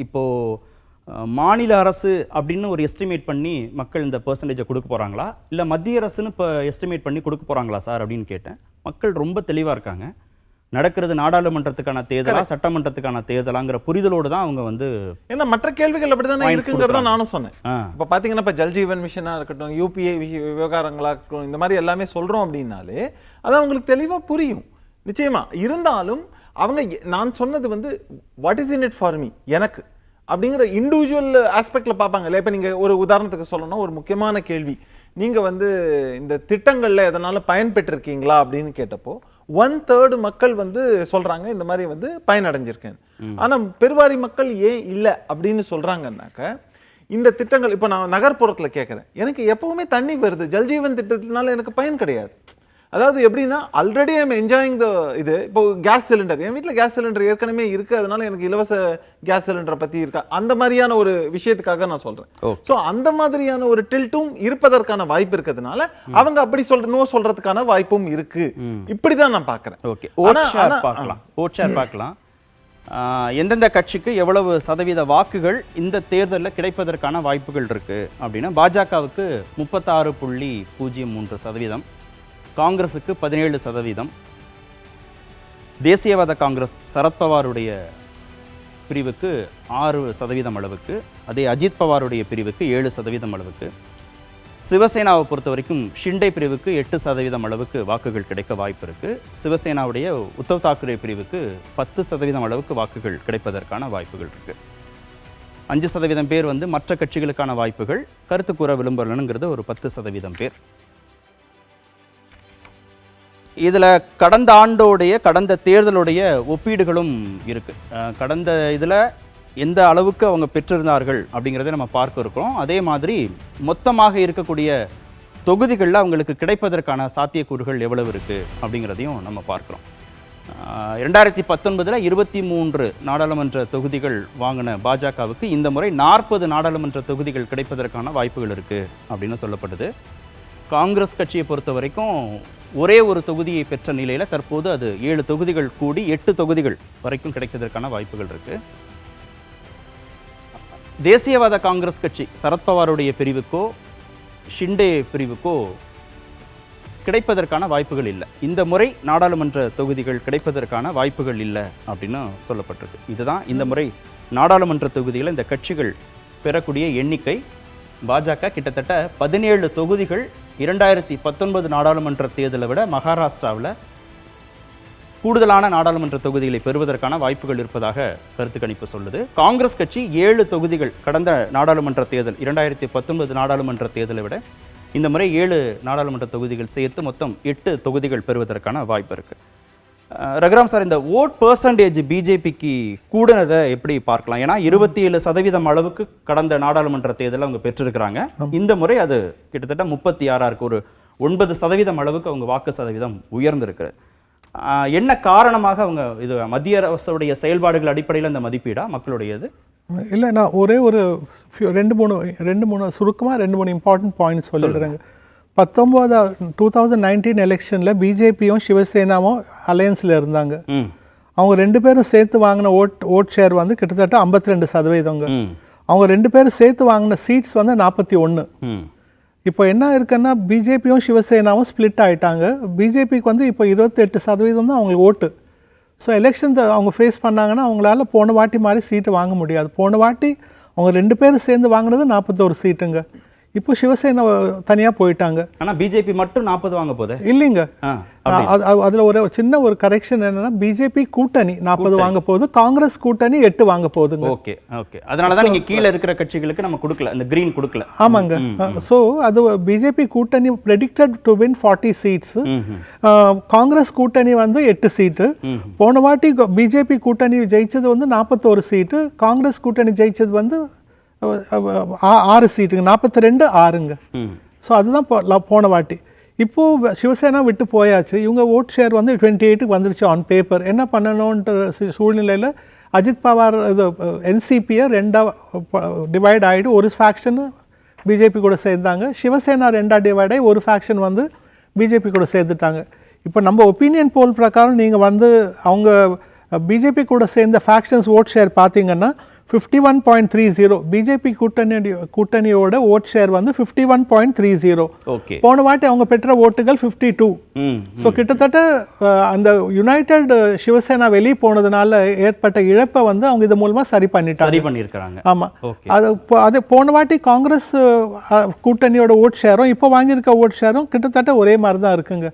இப்போது மாநில அரசு அப்படின்னு ஒரு எஸ்டிமேட் பண்ணி மக்கள் இந்த பெர்சன்டேஜை கொடுக்க போகிறாங்களா, இல்லை மத்திய அரசுன்னு இப்போ எஸ்டிமேட் பண்ணி கொடுக்க போகிறாங்களா சார் அப்படின்னு கேட்டேன். மக்கள் ரொம்ப தெளிவாக இருக்காங்க. நடக்கிறது நாடாளுமன்றத்துக்கான தேர்தலா சட்டமன்றத்துக்கான தேர்தலாங்கிற புரிதலோடு தான் அவங்க வந்து, ஏன்னா மற்ற கேள்விகள் அப்படிதான் இருக்குங்கிறத நானும் சொன்னேன். இப்போ பார்த்தீங்கன்னா இப்போ ஜல்ஜீவன் மிஷனாக இருக்கட்டும், யூபிஐ விவகாரங்களாக இருக்கட்டும், இந்த மாதிரி எல்லாமே சொல்கிறோம் அப்படின்னாலே அது அவங்களுக்கு தெளிவாக புரியும் நிச்சயமா. இருந்தாலும் அவங்க நான் சொன்னது வந்து what is in it for me, எனக்கு அப்படிங்கிற இண்டிவிஜுவல் ஆஸ்பெக்டில் பார்ப்பாங்க இல்லையா. இப்போ நீங்கள் ஒரு உதாரணத்துக்கு சொல்லணும், ஒரு முக்கியமான கேள்வி, நீங்கள் வந்து இந்த திட்டங்களில் எதனால பயன்பெற்றிருக்கீங்களா அப்படின்னு கேட்டப்போ 1/3 மக்கள் வந்து சொல்றாங்க இந்த மாதிரி வந்து பயனடைஞ்சிருக்கேன். ஆனா பெருவாரி மக்கள் ஏன் இல்லை அப்படின்னு சொல்றாங்கன்னாக்க, இந்த திட்டங்கள் இப்போ நான் நகர்ப்புறத்தில் கேட்குறேன், எனக்கு எப்பவுமே தண்ணி வருது, ஜல்ஜீவன் திட்டத்தினால எனக்கு பயன் கிடையாது. அதாவது எப்படின்னா ஆல்ரெடி ஐம் என்ஜாயிங் த இது. இப்போ கேஸ் சிலிண்டர், என் வீட்டில் கேஸ் சிலிண்டர் ஏற்கனவே இருக்கு, அதனால எனக்கு இலவச கேஸ் சிலிண்டரை பற்றி இருக்கா, அந்த மாதிரியான ஒரு விஷயத்துக்காக நான் சொல்றேன். ஸோ அந்த மாதிரியான ஒரு டில்ட்டும் இருப்பதற்கான வாய்ப்பு இருக்கிறதுனால அவங்க அப்படி நோ சொல்றதுக்கான வாய்ப்பும் இருக்கு. இப்படிதான் நான் பார்க்குறேன். ஓகே, ஓட் ஷேர் பார்க்கலாம். எந்தெந்த கட்சிக்கு எவ்வளவு சதவீத வாக்குகள் இந்த தேர்தலில் கிடைப்பதற்கான வாய்ப்புகள் இருக்கு அப்படின்னா, பாஜகவுக்கு 36.03%, காங்கிரஸுக்கு 17%, தேசியவாத காங்கிரஸ் சரத்பவாருடைய பிரிவுக்கு 6% அளவுக்கு, அதே அஜித் பவாருடைய பிரிவுக்கு 7% அளவுக்கு, சிவசேனாவை பொறுத்த வரைக்கும் ஷிண்டே பிரிவுக்கு 8% அளவுக்கு வாக்குகள் கிடைக்க வாய்ப்பு இருக்கு. சிவசேனாவுடைய உத்தவ் தாக்கரே பிரிவுக்கு 10% அளவுக்கு வாக்குகள் கிடைப்பதற்கான வாய்ப்புகள் இருக்கு. 5% பேர் வந்து மற்ற கட்சிகளுக்கான வாய்ப்புகள், கருத்து கூற விரும்பலனுங்கிறது ஒரு 10% பேர். இதில் கடந்த ஆண்டோடைய கடந்த தேர்தலுடைய ஒப்பீடுகளும் இருக்கு. கடந்த இதில் எந்த அளவுக்கு அவங்க பெற்றிருந்தார்கள் அப்படிங்கிறத நம்ம பார்க்க இருக்கிறோம். அதே மாதிரி மொத்தமாக இருக்கக்கூடிய தொகுதிகளில் அவங்களுக்கு கிடைப்பதற்கான சாத்தியக்கூறுகள் எவ்வளவு இருக்குது அப்படிங்கிறதையும் நம்ம பார்க்குறோம். 2019 23 நாடாளுமன்ற தொகுதிகள் வாங்கின பாஜகவுக்கு இந்த முறை 40 நாடாளுமன்ற தொகுதிகள் கிடைப்பதற்கான வாய்ப்புகள் இருக்குது அப்படின்னு சொல்லப்படுது. காங்கிரஸ் கட்சியை பொறுத்த வரைக்கும் ஒரே ஒரு தொகுதியை பெற்ற நிலையில் தற்போது அது 7 தொகுதிகள் கூடி 8 தொகுதிகள் வரைக்கும் கிடைப்பதற்கான வாய்ப்புகள் இருக்குது. தேசியவாத காங்கிரஸ் கட்சி சரத்பவாருடைய பிரிவுக்கோ ஷிண்டே பிரிவுக்கோ கிடைப்பதற்கான வாய்ப்புகள் இல்லை. இந்த முறை நாடாளுமன்ற தொகுதிகள் கிடைப்பதற்கான வாய்ப்புகள் இல்லை அப்படின்னு சொல்லப்பட்டிருக்கு. இதுதான் இந்த முறை நாடாளுமன்ற தொகுதியில் இந்த கட்சிகள் பெறக்கூடிய எண்ணிக்கை. பாஜக கிட்டத்தட்ட 17 தொகுதிகள் 2019 நாடாளுமன்ற தேர்தலை விட மகாராஷ்டிராவில் கூடுதலான நாடாளுமன்ற தொகுதிகளை பெறுவதற்கான வாய்ப்புகள் இருப்பதாக கருத்து கணிப்பு சொல்லுது. காங்கிரஸ் கட்சி 7 தொகுதிகள் கடந்த நாடாளுமன்ற தேர்தல் 2019 நாடாளுமன்ற தேர்தலை விட இந்த முறை 7 நாடாளுமன்ற தொகுதிகள் சேர்த்து மொத்தம் 8 தொகுதிகள் பெறுவதற்கான வாய்ப்பு இருக்குது. ரகுராம் சார், இந்த ஓட் பெர்சன்டேஜ் பிஜேபிக்கு கூடுனதை எப்படி பார்க்கலாம்? ஏன்னா 27% அளவுக்கு கடந்த நாடாளுமன்ற தேர்தலில் அவங்க பெற்றிருக்கிறாங்க. இந்த முறை அது கிட்டத்தட்ட 36 இருக்கு. ஒரு 9% அளவுக்கு அவங்க வாக்கு சதவீதம் உயர்ந்திருக்கு. என்ன காரணமாக அவங்க இது மத்திய அரசுடைய செயல்பாடுகள் அடிப்படையில் இந்த மதிப்பீடா மக்களுடையது? இல்லை, நான் ஒரே ஒரு 2-3 சுருக்கமாக 2-3 இம்பார்ட்டன்ட் பாயிண்ட்ஸ் சொல்லிடுறேங்க. 2019 எலெக்ஷனில் பிஜேபியும் சிவசேனாவும் அலையன்ஸில் இருந்தாங்க. அவங்க 2 பேரும் சேர்த்து வாங்கின ஓட் ஷேர் வந்து கிட்டத்தட்ட 52%. அவங்க 2 பேரும் சேர்த்து வாங்கின சீட்ஸ் வந்து 41. இப்போ என்ன இருக்குன்னா பிஜேபியும் சிவசேனாவும் ஸ்பிளிட் ஆகிட்டாங்க. பிஜேபிக்கு வந்து இப்போ 28% தான் அவங்களுக்கு ஓட்டு. ஸோ எலெக்ஷன் அவங்க ஃபேஸ் பண்ணாங்கன்னா அவங்களால போன வாட்டி மாதிரி சீட்டு வாங்க முடியாது. போன வாட்டி அவங்க 2 பேரும் சேர்ந்து வாங்கினது 41 சீட்டுங்க. இப்போ சிவசேனா தனியாக போயிட்டாங்க. ஆனால் பிஜேபி மட்டும் 40 வாங்க போகுது இல்லைங்க. அதில் ஒரு சின்ன ஒரு கரெக்ஷன் என்னன்னா, பிஜேபி கூட்டணி 40 வாங்க போகுது, காங்கிரஸ் கூட்டணி 8 வாங்க போகுதுங்க. Okay okay. அதனால தான் நீங்கள் கீழே இருக்கிற கட்சிகளுக்கு நம்ம கொடுக்கல, இந்த கிரீன் கொடுக்கல. ஆமாங்க. ஸோ அது பிஜேபி கூட்டணி predicted to win 40 seats. Congress கூட்டணி வந்து 8 சீட்டு. போன வாட்டி பிஜேபி கூட்டணி ஜெயிச்சது வந்து 41 சீட்டு, காங்கிரஸ் கூட்டணி ஜெயிச்சது வந்து 6 சீட்டுங்க, 42-6ங்க. ஸோ அதுதான் போன வாட்டி. இப்போது சிவசேனா விட்டு போயாச்சு. இவங்க ஓட் ஷேர் வந்து 28க்கு வந்துருச்சு ஆன் பேப்பர். என்ன பண்ணணுன்ற சூழ்நிலையில் அஜித் பவார் இது என்சிபியை 2ஆக டிவைட் ஆகிட்டு ஒரு ஃபேக்ஷன் பிஜேபி கூட சேர்ந்தாங்க. சிவசேனா 2ஆக டிவைட் ஆகி ஒரு ஃபேக்ஷன் வந்து பிஜேபி கூட சேர்த்துட்டாங்க. இப்போ நம்ம ஒப்பீனியன் போல் பிரகாரம் நீங்கள் வந்து அவங்க பிஜேபி கூட சேர்ந்த ஃபேக்ஷன்ஸ் ஓட் ஷேர் பார்த்தீங்கன்னா 51.30. பிஜேபி கூட்டணியோட ஓட் ஷேர் வந்து 51.30. போன வாட்டி அவங்க பெற்ற ஓட்டுகள் 52. ஸோ கிட்டத்தட்ட அந்த யுனைடெட் சிவசேனா வெளியே போனதுனால ஏற்பட்ட இழப்பை வந்து அவங்க இது மூலமா சரி பண்ணியிருக்காங்க. ஆமா, அது போன வாட்டி காங்கிரஸ் கூட்டணியோட ஓட் ஷேரும் இப்போ வாங்கியிருக்க ஓட் ஷேரும் கிட்டத்தட்ட ஒரே மாதிரி தான் இருக்குங்க.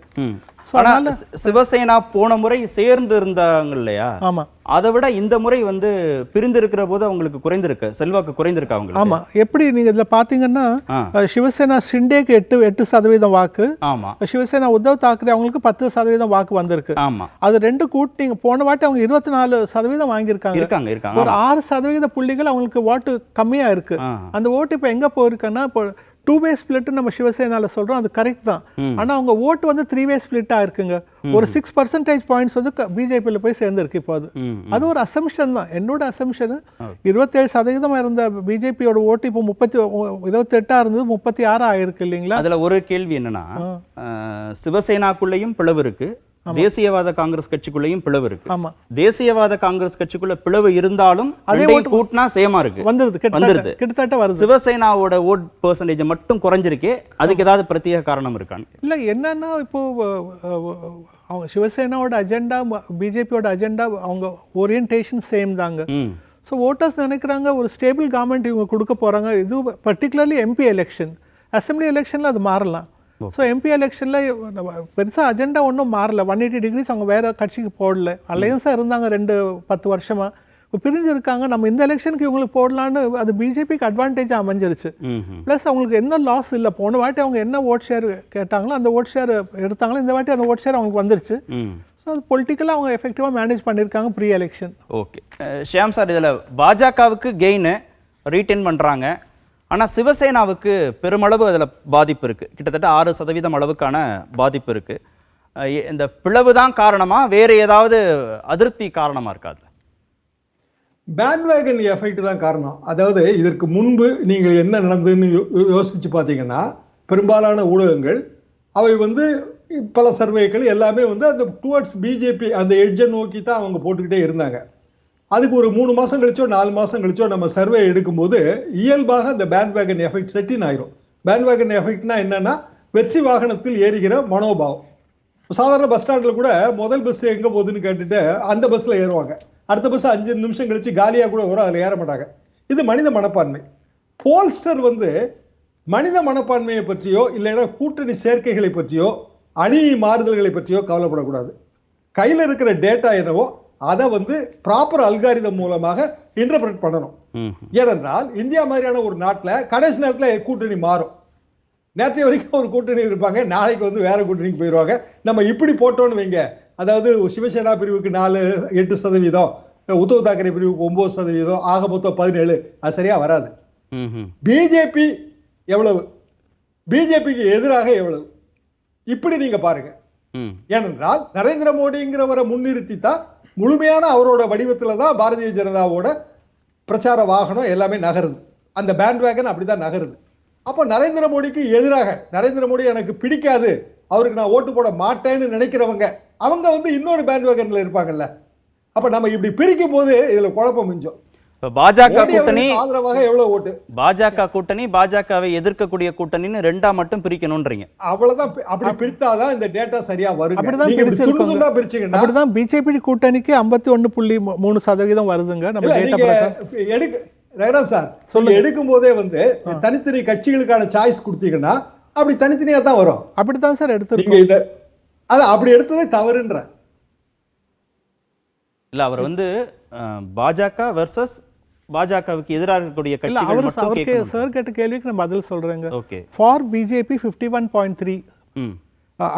ஆனால் சிவசேனா போன முறை சேர்ந்து இருந்தாங்க இல்லையா? ஆமா, அதை விட இந்த முறை வந்து பிரிந்து இருக்கிற போது அவங்களுக்கு குறைந்திருக்கு, செல்வாக்கு குறைந்திருக்கு அவங்க. ஆமா, எப்படி நீங்க இதுல பாத்தீங்கன்னா சிவசேனா ஷிண்டேக்கு 8% வாக்கு. ஆமா, சிவசேனா உத்தவ் தாக்கரே அவங்களுக்கு 10% வாக்கு வந்திருக்கு. ஆமா, அது 2 கூட்டி போன வாட்டி அவங்க 24% வாங்கியிருக்காங்க. ஒரு 6% புள்ளிகள் அவங்களுக்கு ஓட்டு கம்மியா இருக்கு. அந்த ஓட்டு இப்ப எங்க போயிருக்குன்னா, இப்போ 2-way ஸ்பிளிட் நம்ம சிவசேனால சொல்றோம், அது கரெக்ட் தான். ஆனா அவங்க ஓட்டு வந்து 3-way ஸ்பிளிட்டா இருக்குங்க. ஒரு 6% பாயிண்ட்ஸ் வந்து பிஜேபியில் போய் சேர்ந்துருக்கு. இப்போ அது ஒரு அசம்ஷன் தான், என்னோட அசம்ஷன். 27% இருந்த பிஜேபியோட ஓட்டு இப்போ 28 இருந்தது 36 ஆயிருக்கு இல்லைங்களா? அதுல ஒரு கேள்வி என்னன்னா, சிவசேனாக்குள்ளேயும் பிளவு இருக்கு, தேசியவாத காங்கிரஸ் கட்சிக்குள்ளேயும் பிளவு இருக்கு. ஆமா, தேசியவாத காங்கிரஸ் கட்சிக்குள்ள பிளவு இருந்தாலும் அதே ஓட் கூட்டினா சேமா இருக்கு, வந்துருது கிட்டத்தட்ட வருது. சிவசேனாவோட ஓட் பெர்சன்டேஜ் மட்டும் குறைஞ்சிருக்கு. அதுக்கு ஏதாவது பிரத்யேக காரணம் இருக்கான்னு? இல்ல, என்னன்னா இப்போ அவங்க சிவசேனாவோட அஜெண்டா பிஜேபியோட அஜெண்டா அவங்க ஓரியன்டேஷன் சேம் தாங்க. ஸோ ஓட்டர்ஸ் நினைக்கிறாங்க ஒரு ஸ்டேபிள் கவர்மெண்ட் இவங்க கொடுக்க போகிறாங்க. இது பர்டிகுலர்லி எம்பி எலெக்ஷன், அசம்பிளி எலெக்ஷனில் அது மாறலாம். ஸோ எம்பி எலெக்ஷனில் பெருசாக அஜெண்டா ஒன்றும் மாறல. 180 டிகிரிஸ் அவங்க வேறு கட்சிக்கு போடல. அலையன்ஸாக இருந்தாங்க 10 வருஷமாக. இப்போ பிரிஞ்சிருக்காங்க. நம்ம இந்த எலெக்ஷனுக்கு இவங்களுக்கு போடலான்னு அது பிஜேபிக்கு அட்வான்டேஜாக அமைஞ்சிருச்சு. ப்ளஸ் அவங்களுக்கு எந்த லாஸ் இல்லை. போன வாட்டி அவங்க என்ன ஓட் ஷேர் கேட்டாங்களோ அந்த ஓட் ஷேர் எடுத்தாங்களோ இந்த வாட்டி அந்த ஓட் ஷேர் அவங்களுக்கு வந்துருச்சு. ஸோ அது பொலிட்டிக்கலாக அவங்க எஃபெக்டிவாக மேனேஜ் பண்ணியிருக்காங்க pre election. Okay Shyam sir, இதில் பாஜகவுக்கு கெயின் ரீட்டைன் பண்ணுறாங்க, ஆனால் சிவசேனாவுக்கு பெருமளவு அதில் பாதிப்பு இருக்குது. கிட்டத்தட்ட 6% அளவுக்கான பாதிப்பு இருக்குது. இந்த பிளவு தான் காரணமாக வேறு ஏதாவது அதிருப்தி காரணமாக இருக்காது? பேண்ட்வேகன் எஃபெக்ட் தான் காரணம். அதாவது இதற்கு முன்பு நீங்கள் என்ன நடந்ததுன்னு யோசிச்சு பார்த்தீங்கன்னா, பெரும்பாலான ஊடகங்கள் அவை வந்து பல சர்வேக்கள் எல்லாமே வந்து அந்த டுவர்ட்ஸ் பிஜேபி அந்த எட்ஜை நோக்கி தான் அவங்க போட்டுக்கிட்டே இருந்தாங்க. அதுக்கு ஒரு 3 மாதம் கழிச்சோ 4 மாதம் கழிச்சோ நம்ம சர்வே எடுக்கும்போது இயல்பாக அந்த பேண்ட்வேகன் எஃபெக்ட் செட்டின் ஆயிரும். பேண்ட்வேகன் எஃபெக்ட்னா என்னன்னா, வெற்றி வாகனத்தில் ஏறுகிற மனோபாவம். சாதாரண பஸ் ஸ்டாண்டில் கூட முதல் பஸ் எங்கே போகுதுன்னு கேட்டுட்டு அந்த பஸ்ஸில் ஏறுவாங்க. அடுத்த பஸ் 5 நிமிஷம் கழிச்சு காலியாக கூட வரும், அதில் ஏற மாட்டாங்க. இது மனித மனப்பான்மை. போல்ஸ்டர் வந்து மனித மனப்பான்மையை பற்றியோ இல்லைன்னா கூட்டணி சேர்க்கைகளை பற்றியோ அணி மாறுதல்களை பற்றியோ கவலைப்படக்கூடாது. கையில் இருக்கிற டேட்டா என்னவோ அதை வந்து ப்ராப்பர் அல்காரிதம் மூலமாக இன்டர்பிரட் பண்ணணும். ஏனென்றால் இந்தியா மாதிரியான ஒரு நாட்டில் கடைசி நேரத்தில் கூட்டணி மாறும். நேற்றைய வரைக்கும் ஒரு கூட்டணி இருப்பாங்க, நாளைக்கு வந்து வேற கூட்டணிக்கு போயிடுவாங்க. நம்ம இப்படி போட்டோன்னு வைங்க, அதாவது சிவசேனா பிரிவுக்கு 8%, உத்தவ் தாக்கரே பிரிவுக்கு 9%, ஆக மொத்தம் 17. அது சரியா வராது. பிஜேபி எவ்வளவு, பிஜேபிக்கு எதிராக எவ்வளவு, இப்படி நீங்க பாருங்க. ஏனென்றால் நரேந்திர மோடிங்கிறவரை முன்னிறுத்தி தான் முழுமையான அவரோட வடிவத்தில் தான் பாரதிய ஜனதாவோட பிரச்சார வாகனம் எல்லாமே நகருது. அந்த பேண்ட்வேகன் அப்படிதான் நகருது. அப்போ நரேந்திர மோடிக்கு எதிராக, நரேந்திர மோடி எனக்கு பிடிக்காது, அவருக்கு நான் ஓட்டு போட மாட்டேன்னு நினைக்கிறவங்க அவங்க வந்து இன்னொரு பேண்ட்வேகன்ல இருப்பாங்கல்ல. அப்ப நம்ம இப்படி பிரிக்கும் போது இதுல குழப்பம் மிஞ்சம். பாஜக கூட்டணி ஆதரவாக எவ்வளவு ஓட்டு, பாஜக கூட்டணி பாஜகவை எதிர்க்கக்கூடிய கூட்டணின்னு 2ஆ மட்டும் பிரிக்கணும்ன்றீங்க. அவ்வளவுதான். அப்படி பிரித்தாதான் இந்த டேட்டா சரியா வரும். அப்படிதான் பிஜேபி கூட்டணிக்கு 51.3% வருதுங்க. நம்ம எடுக்க ரகுராம் சார் சொல்லுங்க. எடுக்கும் போதே வந்து தனித்தனி கட்சிகளுக்கான சாய்ஸ் கொடுத்தீங்கன்னா அப்படி தனித்தனியா தான் வரும். அப்படித்தான் சார் எடுத்துருக்கீங்க. இத அத அப்படி எடுத்ததே தவறுன்ற இல்ல. அவர் வந்து பாஜக வெர்சஸ் பாஜகவுக்கு எதிராக இருக்கக்கூடிய கட்சிகள் மட்டும் கேட்கணும். சார் கேட்ட கேள்விக்கு நான் பதில் சொல்றேங்க. Okay. For BJP 51.3,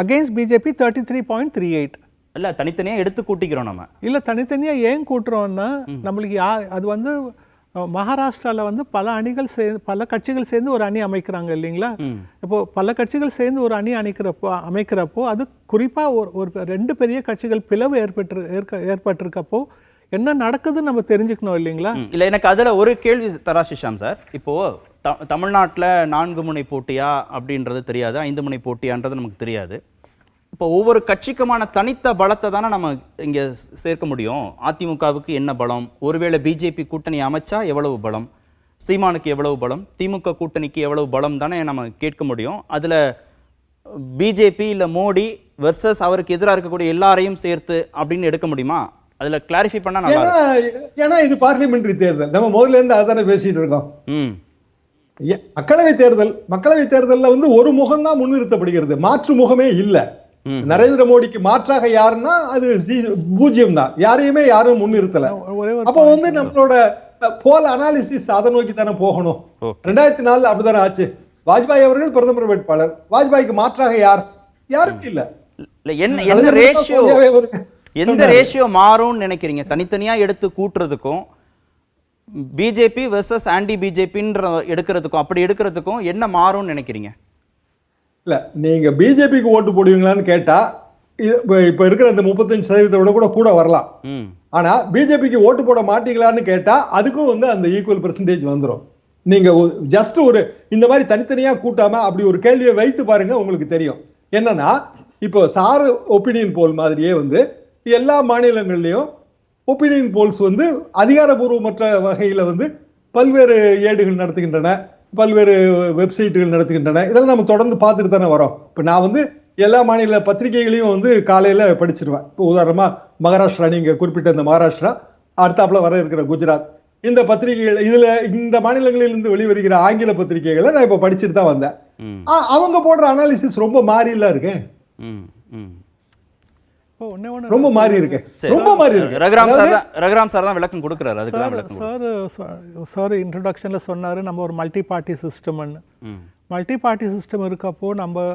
against BJP 33.38. இல்ல தனித்தனியா எடுத்து கூட்டிக்கிறோம் நம்ம. இல்ல தனித்தனியா ஏன் கூட்டுறோம்னா, நம்மளுக்கு அது வந்து மகாராஷ்டிராவில் வந்து பல கட்சிகள் சேர்ந்து ஒரு அணி அமைக்கிறாங்க இல்லைங்களா. இப்போ பல கட்சிகள் சேர்ந்து ஒரு அணி அமைக்கிறப்போ அது குறிப்பாக ஒரு 2 பெரிய கட்சிகள் பிளவு ஏற்பட்டிருக்கப்போ என்ன நடக்குதுன்னு நம்ம தெரிஞ்சுக்கணும் இல்லைங்களா. இல்லை, எனக்கு அதில் ஒரு கேள்வி தராசிஷாம் சார். இப்போது தமிழ்நாட்டில் 4 முனை போட்டியா அப்படின்றது தெரியாது, 5 முனை போட்டியான்றது நமக்கு தெரியாது. இப்போ ஒவ்வொரு கட்சிக்குமான தனித்த பலத்தை தானே நம்ம இங்கே சேர்க்க முடியும். அதிமுகவுக்கு என்ன பலம், ஒருவேளை பிஜேபி கூட்டணி அமைச்சா எவ்வளவு பலம், சீமானுக்கு எவ்வளவு பலம், திமுக கூட்டணிக்கு எவ்வளவு பலம் தானே நம்ம கேட்க முடியும். அதில் பிஜேபி இல்லை மோடி வெர்சஸ் அவருக்கு எதிராக இருக்கக்கூடிய எல்லாரையும் சேர்த்து அப்படின்னு எடுக்க முடியுமா? அதில் கிளாரிஃபை பண்ணா நல்லா. ஏன்னா இது பார்லிமெண்டரி தேர்தல், நம்ம முதல்ல இருந்து அதானே பேசிட்டு இருக்கோம். மக்களவை தேர்தலில் வந்து ஒரு முகம் தான் முன்னிறுத்தப்படுகிறது, மாற்று முகமே இல்லை. நரேந்திர மோடிக்கு மாற்றாக யாருன்னா அது 0 தான். யாரும் முன்னிறுத்தல. அப்ப வந்து நம்மளோட போல் அனாலிசிஸ் அதை நோக்கி தானே போகணும். 2004 அப்படித்தானே ஆச்சு. வாஜ்பாய் அவர்கள் பிரதமர் வேட்பாளர். வாஜ்பாய்க்கு மாற்றாக யாரும் இல்ல. எந்த ரேஷியோ மாறும் நினைக்கிறீங்க? தனித்தனியா எடுத்து கூட்டுறதுக்கும் பிஜேபி வெர்சஸ் ஆன்டி பிஜேபின்ற எடுக்கிறதுக்கும் அப்படி எடுக்கிறதுக்கும் என்ன மாறும்னு நினைக்கிறீங்க? இல்ல, நீங்க பிஜேபிக்கு ஓட்டு போடுவீங்களான்னு கேட்டா இப்ப இருக்கிற இந்த 35% கூட வரலாம். ஆனா பிஜேபிக்கு ஓட்டு போட மாட்டீங்களான்னு கேட்டா அதுக்கும் வந்து அந்த ஈக்குவல் பெர்சன்டேஜ் வந்துடும். நீங்க ஜஸ்ட் ஒரு இந்த மாதிரி தனித்தனியா கூட்டாம அப்படி ஒரு கேள்வியை வைத்து பாருங்க, உங்களுக்கு தெரியும். என்னன்னா, இப்போ சார் ஒப்பீனியன் போல் மாதிரியே வந்து எல்லா மாநிலங்கள்லயும் ஒப்பீனியன் போல்ஸ் வந்து அதிகாரபூர்வமற்ற வகையில வந்து பல்வேறு ஏடுகள் நடத்துகின்றன, பல்வேறு வெப்சைட்டுகள் நடத்துகின்றன. இதெல்லாம் நம்ம தொடர்ந்து பார்த்துட்டு தானே வரோம். இப்போ நான் வந்து எல்லா மாநில பத்திரிகைகளையும் வந்து காலையில படிச்சிருவேன். இப்போ உதாரணமா மகாராஷ்டிரா, நீங்க குறிப்பிட்ட இந்த மகாராஷ்டிரா, அடுத்தாப்புல வர இருக்கிற குஜராத், இந்த பத்திரிகைகள் இதுல இந்த மாநிலங்களிலிருந்து வெளிவருகிற ஆங்கில பத்திரிகைகளை நான் இப்ப படிச்சுட்டு தான் வந்தேன். அவங்க போடுற அனாலிசிஸ் ரொம்ப மாறிலாம் இருக்கு. ரொம்ப மாறி இருக்கு. ரொம்ப மாறி இருக்கு. ரகுராம் சார் தான் விளக்கம் கொடுக்கிறாரு. அதுக்கு தான் விளக்கம் சார் இன்ட்ரோடக்ஷன்ல சொன்னாரு நம்ம ஒரு மல்டி பார்ட்டி சிஸ்டம்னு. மல்டி பார்ட்டி சிஸ்டம் இருக்கப்போ நம்ம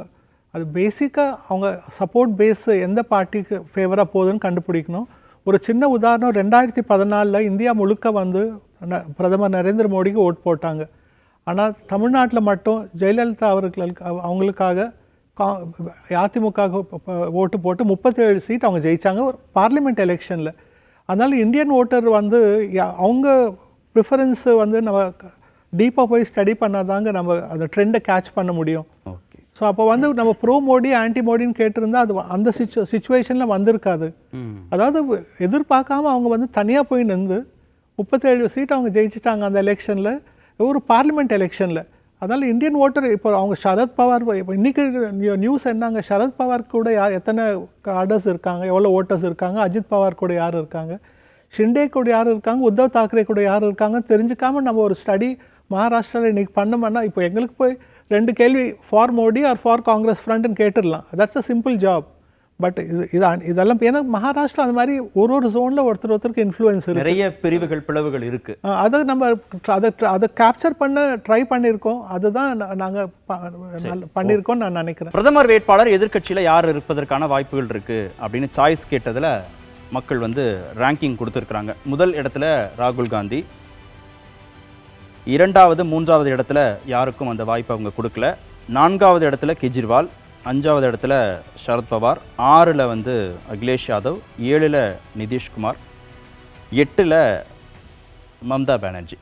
அது பேசிக்காக அவங்க சப்போர்ட் பேஸ் எந்த பார்ட்டிக்கு ஃபேவராக போகுதுன்னு கண்டுபிடிக்கணும். ஒரு சின்ன உதாரணம், 2014 இந்தியா முழுக்க வந்து பிரதமர் நரேந்திர மோடிக்கு ஓட் போட்டாங்க. ஆனால் தமிழ்நாட்டில் மட்டும் ஜெயலலிதா அவங்களுக்காக அதிமுக ஓட்டு போட்டு 37 சீட் அவங்க ஜெயித்தாங்க ஒரு பார்லிமெண்ட் எலெக்ஷனில். அதனால் இந்தியன் ஓட்டர் வந்து அவங்க ப்ரிஃபரன்ஸ் வந்து நம்ம டீப்பாக போய் ஸ்டடி பண்ணாதாங்க நம்ம அந்த ட்ரெண்டை கேட்ச் பண்ண முடியும். ஸோ அப்போ வந்து நம்ம ப்ரோ மோடி ஆன்டி மோடின்னு கேட்டிருந்தா அது அந்த சுச்சுவேஷனில் வந்திருக்காது. அதாவது எதிர்பார்க்காம அவங்க வந்து தனியாக போய் நின்று 37 சீட் அவங்க ஜெயிச்சிட்டாங்க அந்த எலெக்ஷனில், ஒரு பார்லிமெண்ட் எலெக்ஷனில். அதனால் இந்தியன் ஓட்டர் இப்போ அவங்க சரத்பவார், இப்போ இன்றைக்கி நியூஸ் என்னங்க, சரத்பவார் கூட எத்தனை கார்டர்ஸ் இருக்காங்க, எவ்வளோ ஓட்டர்ஸ் இருக்காங்க, அஜித் பவார் கூட யார் இருக்காங்க, ஷிண்டே கூட யார் இருக்காங்க, உத்தவ் தாக்கரே கூட யார் இருக்காங்க தெரிஞ்சுக்காமல் நம்ம ஒரு ஸ்டடி மகாராஷ்டிராவில் இன்றைக்கி பண்ணோம்னா இப்போ எங்களுக்கு போய் 2 கேள்வி for Modi or for Congress ஃப்ரண்ட்னு கேட்டுடலாம். That's a simple job. But இதெல்லாம் ஏன்னா மகாராஷ்டிரா அந்த மாதிரி ஒரு ஜோனில் ஒருத்தருக்கு இன்ஃப்ளூயன்ஸ் இருக்குது, நிறைய பிரிவுகள் பிளவுகள் இருக்குது. அதை நம்ம அதை கேப்சர் பண்ண ட்ரை பண்ணியிருக்கோம். அதுதான் நாங்கள் பண்ணியிருக்கோம்னு நான் நினைக்கிறேன். பிரதமர் வேட்பாளர் எதிர்க்கட்சியில் யார் இருப்பதற்கான வாய்ப்புகள் இருக்குது அப்படின்னு சாய்ஸ் கேட்டதில் மக்கள் வந்து ரேங்கிங் கொடுத்துருக்குறாங்க. முதல் இடத்துல ராகுல் காந்தி, 2வது 3வது இடத்துல யாருக்கும் அந்த வாய்ப்பை அவங்க கொடுக்கல. 4வது இடத்துல கெஜ்ரிவால், 5வது இடத்துல சரத்பவார், 6ல் வந்து அகிலேஷ் யாதவ், 7ல் நிதிஷ்குமார், 8ல் மம்தா பானர்ஜி.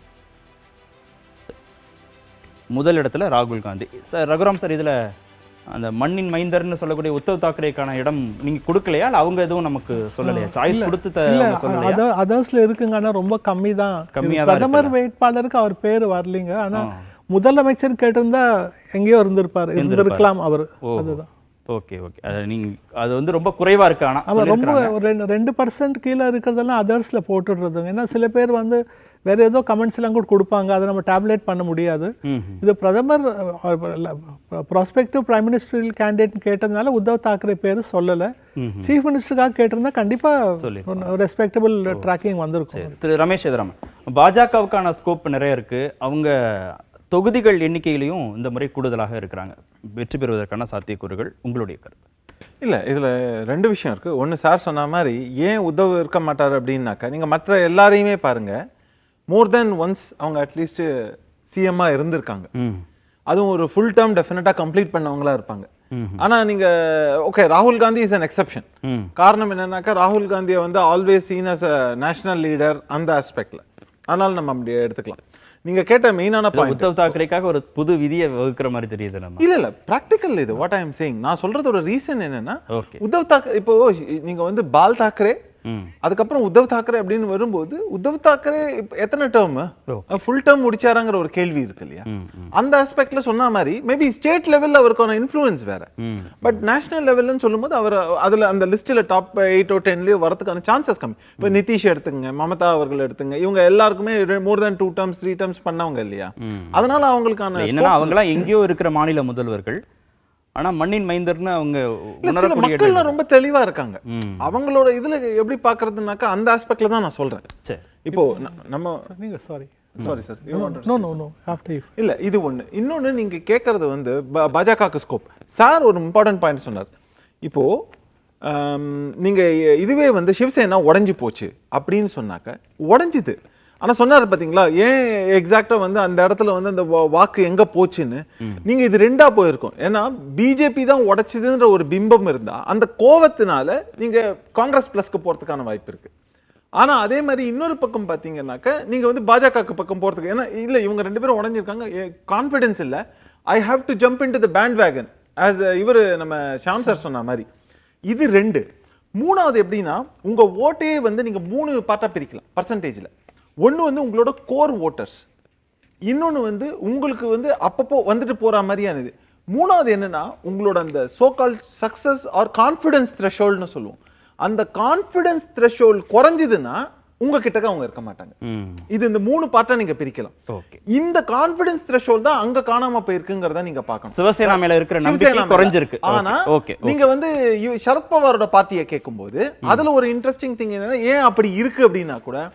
முதல் இடத்துல ராகுல் காந்தி. சார் ரகுராம் சார், இதில் அந்த மண்ணின் மைந்தர்னு சொல்லக்கூடிய உத்தவ் தாக்கரேக்கான இடம் நீங்க கொடுக்கலையா, இல்ல அவங்க எதுவும் நமக்கு சொல்லலையா? சாய்ஸ் கொடுத்து அதர்ஸ்ல இருக்குங்க, ஆனா ரொம்ப கம்மி தான். பிரதமர் வேட்பாளருக்கு அவர் பேர் வரலீங்க. ஆனா முதலமைச்சர் கேட்டிருந்தா எங்கேயோ இருந்திருக்கலாம் அவர். அதுதான். Okay okay. அது வந்து ரொம்ப குறைவா இருக்கு. ஆனா அவர் ரொம்ப 2% கீழே இருக்கிறதெல்லாம் அதர்ஸ்ல போட்டுடுறதுங்க. ஏன்னா சில பேர் வந்து வேற ஏதோ கமெண்ட்ஸ் எல்லாம் கூட கொடுப்பாங்க, அதை நம்ம டேப்லெட் பண்ண முடியாது. இது பிரதமர் ப்ராஸ்பெக்டிவ் பிரைம் மினிஸ்டர் கேண்டிடேட் கேட்டதுனால உத்தவ் தாக்கரே பேர் சொல்லலை. சீஃப் மினிஸ்டருக்காக கேட்டிருந்தா கண்டிப்பா ரெஸ்பெக்டபிள் ட்ராக்கிங் வந்திருக்கும். திரு ரமேஷ் சேதுராமன், பாஜகவுக்கான ஸ்கோப் நிறைய இருக்கு. அவங்க தொகுதிகள் எண்ணிக்கையிலையும் இந்த முறை கூடுதலாக இருக்கிறாங்க. வெற்றி பெறுவதற்கான சாத்தியக்கூறுகள் உங்களுடைய கருத்து? இல்லை, இதில் 2 விஷயம் இருக்குது. ஒன்று, சார் சொன்ன மாதிரி ஏன் உத்தவ் இருக்க மாட்டார் அப்படின்னாக்கா, நீங்கள் மற்ற எல்லாரையுமே பாருங்கள், மோர் தென் ஒன்ஸ் அவங்க அட்லீஸ்ட் சிஎம்மாக இருந்திருக்காங்க. அதுவும் ஒரு ஃபுல் டேர்ம் டெஃபினட்டாக கம்ப்ளீட் பண்ணவங்களா இருப்பாங்க. ஆனால் நீங்கள் ஓகே, ராகுல் காந்தி இஸ் அன் எக்ஸெப்ஷன். காரணம் என்னன்னாக்கா, ராகுல் காந்தியை வந்து always seen as a national leader அந்த ஆஸ்பெக்டில். அதனால் நம்ம அப்படி எடுத்துக்கலாம். நீங்க கேட்ட மெயினான பாயிண்ட், உத்தவ் தாக்கரேக்காக ஒரு புது விதியை வகுக்கிற மாதிரி தெரியுது. நம்ம இல்ல பிராக்டிக்கல் இது. வாட் ஐ அம் சேயிங், நான் சொல்றதோட ரீசன் என்னன்னா, உத்தவ் தாக்கரே இப்போ நீங்க வந்து பால் தாக்கரே, அதுக்கப்புறம் உத்தவ் தாக்கரே அப்படின்னு வரும்போது, உத்தவ் தாக்கரே எத்தனை டேர்ம் ஃபுல் டேர்ம் முடிச்சாராங்கிற ஒரு கேள்வி இருக்கு இல்லையா? அந்த ஆஸ்பெக்ட்ல சொன்ன மாதிரி மேபி ஸ்டேட் லெவல்ல அவருக்கான இன்ஃப்ளூயன்ஸ் வேற. பட் நேஷனல் லெவல்னு சொல்லும்போது அவர் அதுல அந்த லிஸ்ட்ல டாப் 8 or 10 வரதுக்கான சான்சஸ் கம்மி. இப்போ நிதிஷ் எடுத்துங்க, மமதா அவர்கள் எடுத்துங்க, இவங்க எல்லாருக்குமே மோர் தென் 2 terms 3 terms பண்ணவங்க இல்லையா? அதனால அவங்களுக்கான என்னன்னா அவங்களாம் எங்கேயோ இருக்கிற மாநில முதல்வர்கள், ஆனா மண்ணின் மைந்தர்னு அவங்க மக்கள் ரொம்ப தெளிவா இருக்காங்க. அவங்களோட இதுல எப்படி பாக்குறதுனாக்கா அந்த ஆஸ்பெக்ட்ல தான் நான் சொல்றேன். இப்போ நம்ம சாரி சார், இல்ல இது ஒண்ணு. இன்னொன்னு நீங்க கேட்கறது வந்து பாஜக ஸ்கோப். சார் ஒரு இம்பார்ட்டன்ட் பாயிண்ட் சொன்னார். இப்போ நீங்க இதுவே வந்து சிவசேனா உடைஞ்சு போச்சு அப்படின்னு சொன்னாக்க உடைஞ்சுது. ஆனா சொன்னாரு பாத்தீங்களா, ஏன் எக்ஸாக்டா வந்து அந்த இடத்துல வந்து அந்த வாக்கு எங்க போச்சுன்னு. நீங்க இது 2ஆ போயிருக்கும். ஏன்னா பிஜேபி தான் உடைச்சதுன்ற ஒரு பிம்பம் இருந்தா அந்த கோவத்தினால நீங்க காங்கிரஸ் பிளஸ்க்கு போறதுக்கான வாய்ப்பு இருக்கு. ஆனா அதே மாதிரி இன்னொரு பக்கம் பாத்தீங்கன்னாக்க நீங்க வந்து பாஜக பக்கம் போறதுக்கு, ஏன்னா இல்ல இவங்க 2 பேரும் உடைஞ்சிருக்காங்க, கான்பிடன்ஸ் இல்ல, I have to jump into the bandwagon as இவர் நம்ம ஷாம் சார் சொன்ன மாதிரி. இது 2. 3வது எப்படின்னா, உங்க ஓட்டையே வந்து நீங்க 3 பார்ட்டா பிரிக்கலாம் பர்சன்டேஜ்ல. ஒன்று வந்து உங்களோட கோர் ஓட்டர்ஸ், இன்னொன்று வந்து உங்களுக்கு வந்து அப்பப்போ வந்துட்டு போற மாதிரியானது. மூணாவது என்னன்னா உங்களோட அந்த சோகால் சக்சஸ் ஆர் கான்ஃபிடன்ஸ் த்ரெஷோல்ட்னு சொல்லுவோம். அந்த கான்ஃபிடன்ஸ் த்ரெஷோல்ட் குறைஞ்சதுன்னா உங்ககிட்ட அவங்க இருக்க மாட்டாங்க. இது இந்த 3 பார்ட்டா நீங்க பிரிக்கலாம். இந்த கான்ஃபிடன்ஸ் த்ரெஷோல்ட் தான் அங்க காணாம போயிருக்குங்கறத நீங்க பார்க்கணும். சிவசேனா மேல இருக்கிற நம்பிக்கை குறைஞ்சிருக்கு. ஆனா நீங்க வந்து சரத்பவாரோட பார்ட்டியை கேட்கும்போது அதுல ஒரு இன்ட்ரெஸ்டிங் திங் என்னன்னா, ஏன் அப்படி இருக்கு அப்படின்னா கூட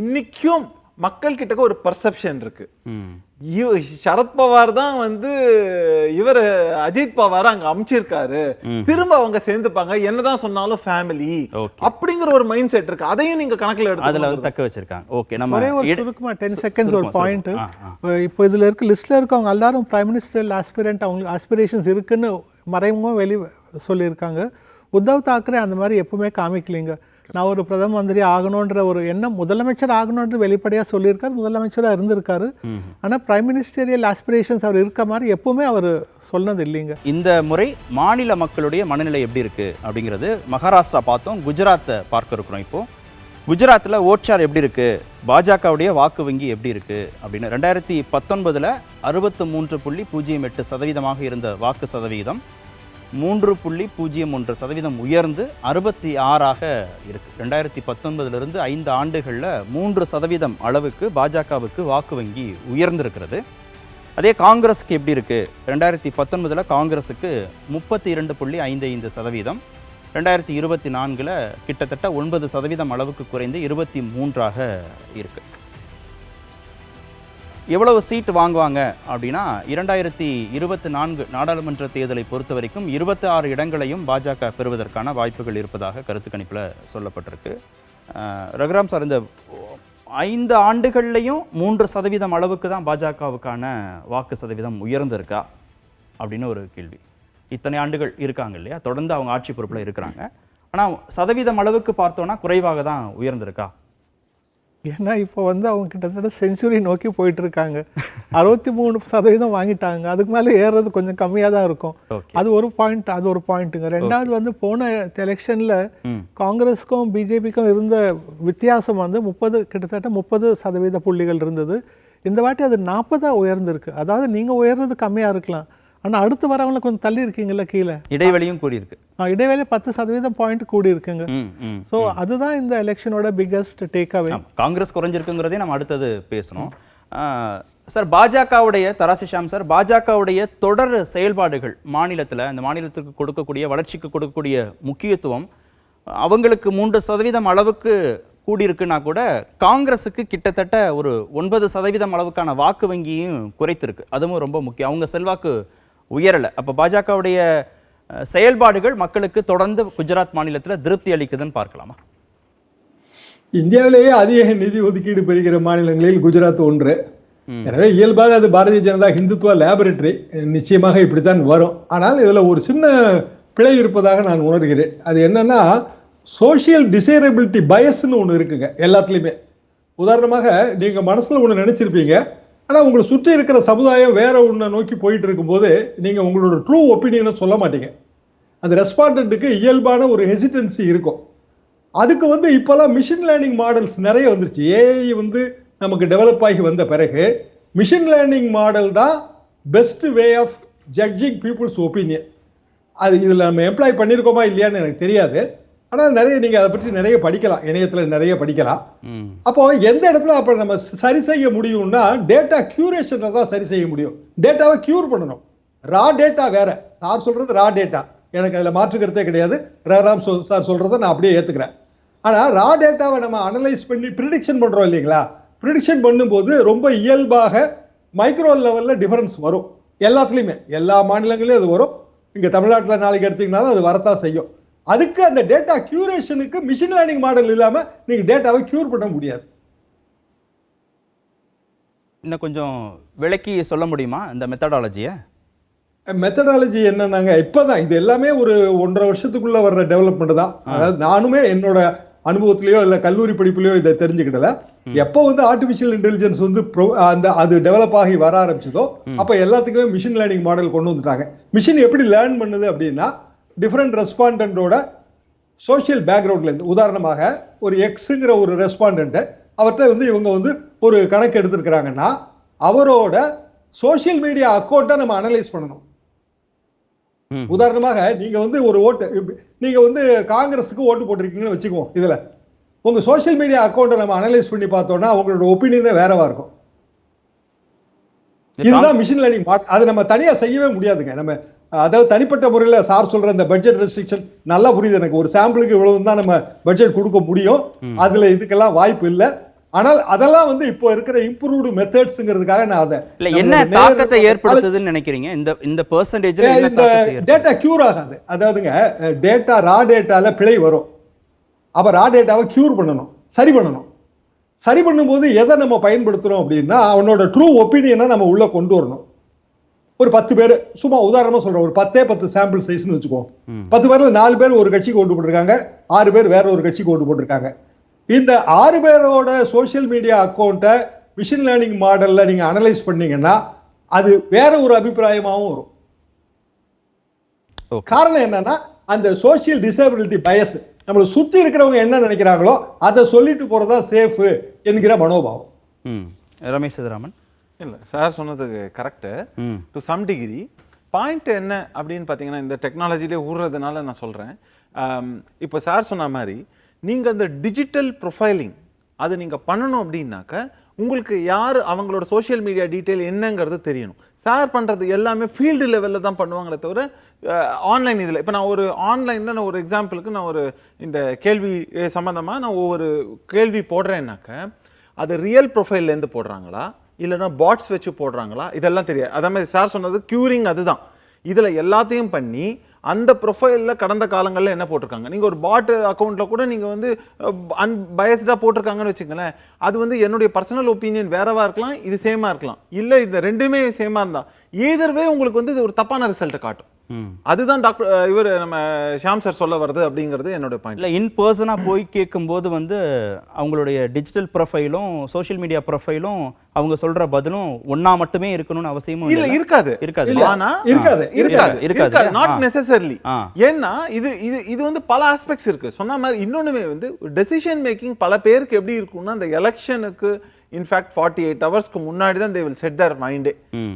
இன்னைக்கும் மக்கள் கிட்ட ஒரு பர்செப்ஷன் இருக்கு, சரத்பவார் தான் வந்து இவர் அஜித் பவார் அங்க அமைச்சிருக்காரு, திரும்ப அவங்க சேர்ந்துப்பாங்க என்னதான் சொன்னாலும் ஃபேமிலி அப்படிங்கிற ஒரு மைண்ட் செட் இருக்கு. அதையும் நீங்க கணக்குல எடுத்து அதுல தக்க வச்சிருக்காங்க. ஓகே, நம்ம ஒரே ஒரு சுருக்கமா 10 செகண்ட்ஸ் ஒரு பாயிண்ட். இப்போ இதுல இருக்க லிஸ்ட்ல இருக்கவங்க எல்லாரும் பிரைம் மினிஸ்டர் ஆஸ்பிரண்ட், அவங்க ஆஸ்பிரேஷன்ஸ் இருக்குன்னு மறைமுகமா சொல்லியிருக்காங்க. உத்தவ் தாக்கரே அந்த மாதிரி எப்பவுமே காமிக்கலீங்க. நான் ஒரு பிரதம மந்திரி ஆகணுன்ற ஒரு எண்ணம், முதலமைச்சர் ஆகணுன்ற வெளிப்படையாக சொல்லியிருக்காரு, முதலமைச்சராக இருந்திருக்காரு. ஆனால் பிரைம் மினிஸ்டரியல் ஆஸ்பிரேஷன்ஸ் அவர் இருக்க மாதிரி எப்பவுமே அவர் சொன்னது இல்லைங்க. இந்த முறை மாநில மக்களுடைய மனநிலை எப்படி இருக்கு அப்படிங்கிறது, மகாராஷ்டிரா பார்த்தோம், குஜராத்தை பார்க்க இருக்கிறோம். இப்போ குஜராத்தில் ஓட்சார் எப்படி இருக்கு, பாஜகவுடைய வாக்கு வங்கி எப்படி இருக்கு அப்படின்னு 2019 63.08% இருந்த வாக்கு சதவீதம் 3.01% உயர்ந்து 66 இருக்கு. 2019 5 ஆண்டுகளில் 3% அளவுக்கு பாஜகவுக்கு வாக்கு வங்கி உயர்ந்திருக்கிறது. அதே காங்கிரஸுக்கு எப்படி இருக்கு, 2019 காங்கிரஸுக்கு 32.55%, 2024 கிட்டத்தட்ட 9% அளவுக்கு குறைந்து 23 இருக்கு. எவ்வளவு சீட் வாங்குவாங்க அப்படின்னா, 2024 நாடாளுமன்ற தேர்தலை பொறுத்த வரைக்கும் 26 இடங்களையும் பாஜக பெறுவதற்கான வாய்ப்புகள் இருப்பதாக கருத்து கணிப்பில் சொல்லப்பட்டிருக்கு. ரகுராம் சார், இந்த 5 ஆண்டுகள்லையும் 3% அளவுக்கு தான் பாஜகவுக்கான வாக்கு சதவீதம் உயர்ந்திருக்கா அப்படின்னு ஒரு கேள்வி. இத்தனை ஆண்டுகள் இருக்காங்க இல்லையா, தொடர்ந்து அவங்க ஆட்சி பொறுப்பில் இருக்கிறாங்க. ஆனால் சதவீதம் அளவுக்கு பார்த்தோன்னா குறைவாக தான் உயர்ந்திருக்கா? ஏன்னா இப்போ வந்து அவங்க கிட்டத்தட்ட செஞ்சுரி நோக்கி போயிட்டு இருக்காங்க. 63% வாங்கிட்டாங்க, அதுக்கு மேலே ஏறுறது கொஞ்சம் கம்மியாக தான் இருக்கும். அது ஒரு பாயிண்ட்டுங்க. ரெண்டாவது வந்து போன எலெக்ஷனில் காங்கிரஸுக்கும் பிஜேபிக்கும் இருந்த வித்தியாசம் வந்து கிட்டத்தட்ட 30% புள்ளிகள் இருந்தது. இந்த வாட்டி அது 40 உயர்ந்திருக்கு. அதாவது நீங்கள் உயர்றது கம்மியாக இருக்கலாம், ஆனால் அடுத்து வரவங்களை கொஞ்சம் தள்ளி இருக்கீங்கல்ல கீழே. இடைவெளியும் கூடியிருக்கு. இடைவெளி 10% பாயிண்ட் கூடி இருக்குங்க. ஸோ அதுதான் இந்த எலெக்ஷனோட பிக்கஸ்ட் டேக்அவே. காங்கிரஸ் குறைஞ்சிருக்குங்கிறதே நம்ம அடுத்தது பேசணும். சார், பாஜகவுடைய தராசி ஷாம் சார், பாஜகவுடைய தொடர் செயல்பாடுகள் மாநிலத்தில், அந்த மாநிலத்துக்கு கொடுக்கக்கூடிய வளர்ச்சிக்கு கொடுக்கக்கூடிய முக்கியத்துவம் அவங்களுக்கு 3% அளவுக்கு கூடியிருக்குன்னா கூட காங்கிரஸுக்கு கிட்டத்தட்ட ஒரு 9% அளவுக்கான வாக்கு வங்கியும் குறைத்திருக்கு. அதுவும் ரொம்ப முக்கியம். அவங்க செல்வாக்கு உயரலை. அப்போ பாஜகவுடைய செயல்பாடுகள் மக்களுக்கு தொடர்ந்து குஜராத் மாநிலத்தில் திருப்தி அளிக்குதுன்னு பார்க்கலாமா? இந்தியாவிலேயே அதிக நிதி ஒதுக்கீடு பெறுகிற மாநிலங்களில் குஜராத் ஒன்று. எனவே இயல்பாக அது பாரதிய ஜனதா ஹிந்துத்துவ லேபரேட்டரி, நிச்சயமாக இப்படித்தான் வரும். ஆனால் இதில் ஒரு சின்ன பிழை இருப்பதாக நான் உணர்கிறேன். அது என்னன்னா, சோஷியல் டிசைரபிலிட்டி பயஸ்ன்னு ஒன்று இருக்குங்க எல்லாத்துலேயுமே. உதாரணமாக நீங்கள் மனசில் ஒன்று நினச்சிருப்பீங்க, ஆனால் உங்களை சுற்றி இருக்கிற சமுதாயம் வேற ஒன்றை நோக்கி போயிட்டு இருக்கும்போது நீங்கள் உங்களோட ட்ரூ ஒப்பீனியனை சொல்ல மாட்டீங்க. அந்த ரெஸ்பாண்டண்ட்டுக்கு இயல்பான ஒரு ஹெசிடன்சி இருக்கும். அதுக்கு வந்து இப்போல்லாம் மிஷின் லேர்னிங் மாடல்ஸ் நிறைய வந்துருச்சு. ஏஐ வந்து நமக்கு டெவலப் ஆகி வந்த பிறகு மிஷின் லேர்னிங் மாடல் தான் best way of judging people's opinion. அது இதில் நம்ம எம்ப்ளாய் பண்ணியிருக்கோமா இல்லையான்னு எனக்கு தெரியாது. ஆனால் நிறைய நீங்கள் அதை பற்றி நிறைய படிக்கலாம், இணையத்தில் நிறைய படிக்கலாம். அப்போ எந்த இடத்துல அப்போ நம்ம சரி செய்ய முடியும்னா, டேட்டா கியூரேஷனை தான் சரி செய்ய முடியும். டேட்டாவை கியூர் பண்ணணும். ரா டேட்டா வேற, சார் சொல்றது ரா டேட்டா, எனக்கு அதில் மாற்றுக்கிறதே கிடையாது. ரகுராம் சார் சொல்றதை நான் அப்படியே ஏற்றுக்கிறேன். ஆனால் ரா டேட்டாவை நம்ம அனலைஸ் பண்ணி ப்ரிடிக்ஷன் பண்ணுறோம் இல்லைங்களா, ப்ரிடிக்ஷன் பண்ணும்போது ரொம்ப இயல்பாக மைக்ரோ லெவலில் டிஃபரன்ஸ் வரும். எல்லாத்துலேயுமே எல்லா மாநிலங்களையும் அது வரும். இங்கே தமிழ்நாட்டில் நாளைக்கு எடுத்தீங்கனாலும் அது வரத்தான் செய்யும். அதுக்கு அந்த டேட்டா கியூரேஷனுக்கு மிஷின் லேர்னிங் மாடல் இல்லாம நீங்க டேட்டாவை கியூர் பண்ண முடியாது. இன்னும் கொஞ்சம் விளக்கி சொல்ல முடியுமா இந்த மெத்தடாலஜியை? மெத்தடாலஜி என்னன்னாங்க, இப்பதான் இது எல்லாமே ஒரு 1.5 வருஷத்துக்குள்ள வர்ற டெவலப்மெண்ட் தான். அதாவது நானுமே என்னோட அனுபவத்திலேயோ இல்ல கல்லூரி படிப்புலையோ இதை தெரிஞ்சுக்கிட்டல. எப்போ வந்து ஆர்டிபிஷியல் இன்டெலிஜென்ஸ் வந்து அது டெவலப் ஆகி வர ஆரம்பிச்சதோ அப்ப எல்லாத்துக்குமே மிஷின் லேர்னிங் மாடல் கொண்டு வந்துட்டாங்க. மிஷின் எப்படி லேர்ன் பண்ணுது அப்படின்னா, டிஃப்ரெண்ட் ரெஸ்பாண்டன்டோட சோஷியல் பேக்ரவுண்ட்லேருந்து, உதாரணமாக ஒரு எக்ஸுங்கிற ஒரு ரெஸ்பாண்டன்ட்டை அவர்கிட்ட வந்து இவங்க வந்து ஒரு கணக்கு எடுத்துருக்கிறாங்கன்னா அவரோட சோஷியல் மீடியா அக்கௌண்ட்டை நம்ம அனலைஸ் பண்ணணும். உதாரணமாக நீங்க வந்து ஒரு ஓட்டு, நீங்க வந்து காங்கிரஸுக்கு ஓட்டு போட்டிருக்கீங்கன்னு வச்சுக்குவோம். இதுல உங்க சோசியல் மீடியா அக்கௌண்ட்டை நம்ம அனலைஸ் பண்ணி பார்த்தோம்னா உங்களோட ஒப்பீனியனே வேறவா இருக்கும். இதுதான் மிஷின் லேர்னிங். அது நம்ம தனியா செய்யவே முடியாதுங்க. நம்ம அதாவது தனிப்பட்ட முறையில் சார் சொல்ற இந்த பட்ஜெட் ரெஸ்ட்ரிக்ஷன் நல்லா புரியுது எனக்கு. ஒரு சாம்பிளுக்கு இவ்வளவு தான் நம்ம பட்ஜெட் கொடுக்க முடியும், அதுல இதுக்கெல்லாம் வாய்ப்பு இல்லை. ஆனால் அதெல்லாம் வந்து இப்போ இருக்கிற இம்ப்ரூவ்டு மெத்தட்ஸ்ங்கிறதுக்காக நான் அதை இல்ல என்ன தாக்கத்தை ஏற்படுத்துதுன்னு நினைக்கிறீங்க? இந்த பெர்சன்டேஜ்ல என்ன தாக்கத்தை ஏற்படுத்துது? டேட்டா கியூர் ஆகாது. அதாவதுங்க டேட்டா ரா டேட்டால பிழை வரும். அப்ப ரா டேட்டாவை கியூர் பண்ணணும், சரி பண்ணணும். சரி பண்ணும்போது எதை நம்ம பயன்படுத்துறோம் அப்படின்னா அவனோட ட்ரூ ஒப்பீனியனை நம்ம உள்ள கொண்டு வரணும். ஒரு 10 பேர், சும்மா உதாரணமா சொல்றோம், ஒரு 10 சாம்பிள் சைஸ்னு வச்சுக்கோ. 10 பேர்ல 4 பேர் ஒரு கட்சிக்கு ஓட்டு போட்டிருக்காங்க, 6 பேர் வேற ஒரு கட்சிக்கு ஓட்டு போட்டிருக்காங்க. இந்த 6 பேரோட சோசியல் மீடியா அக்கௌண்ட்டை மிஷின் லேர்னிங் மாடல்ல நீங்க அனலைஸ் பண்ணீங்கன்னா அது வேற ஒரு அபிப்பிராயமாகவும் வரும். காரணம் என்னன்னா அந்த சோசியல் டிசபிலிட்டி பயஸ், நம்மளை சுத்தி இருக்கிறவங்க என்ன நினைக்கிறாங்களோ அதை சொல்லிட்டு போறதா சேஃப் என்கிற மனோபாவம். ரமேஷ் சிதராமன். இல்லை, சார் சொன்னதுக்கு correct to some degree. Point என்ன அப்படின்னு பார்த்தீங்கன்னா இந்த டெக்னாலஜிலே ஊறுறதுனால நான் சொல்கிறேன். இப்போ சார் சொன்ன மாதிரி நீங்கள் அந்த டிஜிட்டல் ப்ரொஃபைலிங் அது நீங்கள் பண்ணணும் அப்படின்னாக்க உங்களுக்கு யார் அவங்களோட சோஷியல் மீடியா டீட்டெயில் என்னங்கிறது தெரியணும். சார் பண்ணுறது எல்லாமே ஃபீல்டு லெவலில் தான் பண்ணுவாங்களே தவிர ஆன்லைன் இதில். இப்போ நான் ஒரு ஆன்லைனில் நான் ஒரு எக்ஸாம்பிளுக்கு நான் ஒரு இந்த கேள்வி சம்மந்தமாக நான் ஒவ்வொரு கேள்வி போடுறேன்னாக்க அது ரியல் ப்ரொஃபைல்லேருந்து போடுறாங்களா இல்லைன்னா பாட்ஸ் வச்சு போடுறாங்களா இதெல்லாம் தெரியாது. அதே மாதிரி சார் சொன்னது க்யூரிங் அதுதான். இதில் எல்லாத்தையும் பண்ணி அந்த ப்ரொஃபைலில் கடந்த காலங்களில் என்ன போட்டிருக்காங்க, நீங்கள் ஒரு பாட் அக்கௌண்ட்டில் கூட நீங்கள் வந்து அன்பயஸ்டாக போட்டிருக்காங்கன்னு வச்சுங்களேன், அது வந்து என்னுடைய பர்சனல் ஒப்பீனியன் வேறவா இருக்கலாம், இது சேமாக இருக்கலாம். இல்லை இந்த ரெண்டுமே சேமாக இருந்தால் either உங்களுக்கு வந்து இது ஒரு தப்பான ரிசல்ட்டை காட்டும். அதுதான் டாக்டர் இவர் நம்ம ஷாம் சார் சொல்ல வருது அப்படிங்கிறது என்னோட பாயிண்ட். இல்லை இன் பர்சனாக போய் கேட்கும்போது வந்து அவங்களுடைய டிஜிட்டல் ப்ரொஃபைலும் சோஷியல் மீடியா ப்ரொஃபைலும் அவங்க சொல்ற பதிலும் ஒன்னா மட்டுமே இருக்கணும்னு அவசியமும் இல்ல. இருக்காது. ஆனா இருக்காது. Not necessarily. ஏன்னா இது வந்து பல ஆஸ்பெக்ட்ஸ் இருக்கு. சொன்ன மாதிரி இன்னொன்னுமே வந்து டெசிஷன் மேக்கிங் பல பேருக்கு எப்படி இருக்கும்னா அந்த எலெக்ஷனுக்கு இன்ஃபேக்ட் 48 ஹவர்ஸ்க்கு முன்னாடி தான் they will set their mind.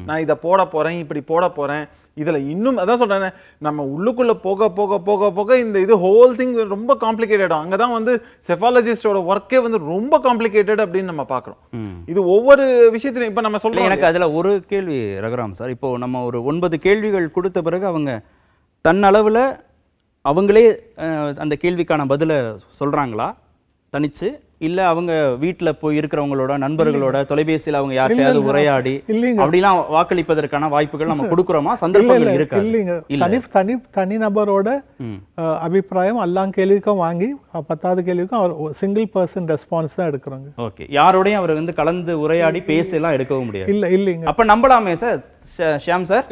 நான் இதை போட போறேன், இப்படி போட போறேன். இதுல இன்னும் அதான் சொல்றேன், நம்ம உள்ளுக்குள்ள போக போக போக போக இந்த இது ஹோல் திங் ரொம்ப காம்ப்ளிகேட்டட். அங்கதான் வந்து செஃபாலஜிஸ்டோட ஒர்க்கே வந்து ரொம்ப காம்ப்ளிகேட்டட் அப்படின்னு நம்ம பாக்குறோம். இது ஒவ்வொரு விஷயத்திலும் இப்ப நம்ம சொல்றோம். எனக்கு அதுல ஒரு கேள்வி ரகுராம் சார், இப்போ நம்ம ஒரு 9 கேள்விகள் கொடுத்த பிறகு அவங்க தன்னளவுல அவங்களே அந்த கேள்விக்கான பதில சொல்றாங்களா தனிச்சு, இல்ல அவங்க வீட்டுல போய் இருக்கிறவங்களோட நண்பர்களோட தொலைபேசியில் அவங்க யார்கிட்டயாவது உரையாடி அப்படிலாம் வாக்களிப்பதற்கான வாய்ப்புகள் நம்ம கொடுக்குறோமா? சந்தர்ப்பங்கள் இருக்கு? இல்லைங்க, தனி நபரோட அபிப்பிராயம் எல்லாம் கேள்விக்கும் வாங்கி 10வது கேள்விக்கும் அவர் சிங்கிள் பர்சன் ரெஸ்பான்ஸ் தான் எடுக்கிறாங்க. ஓகே, யாரோடையும் அவர் வந்து கலந்து உரையாடி பேசலாம் எடுக்கவும் முடியாது. இல்லைங்க. அப்ப நம்பலாமே சார் ஷியாம் சார்?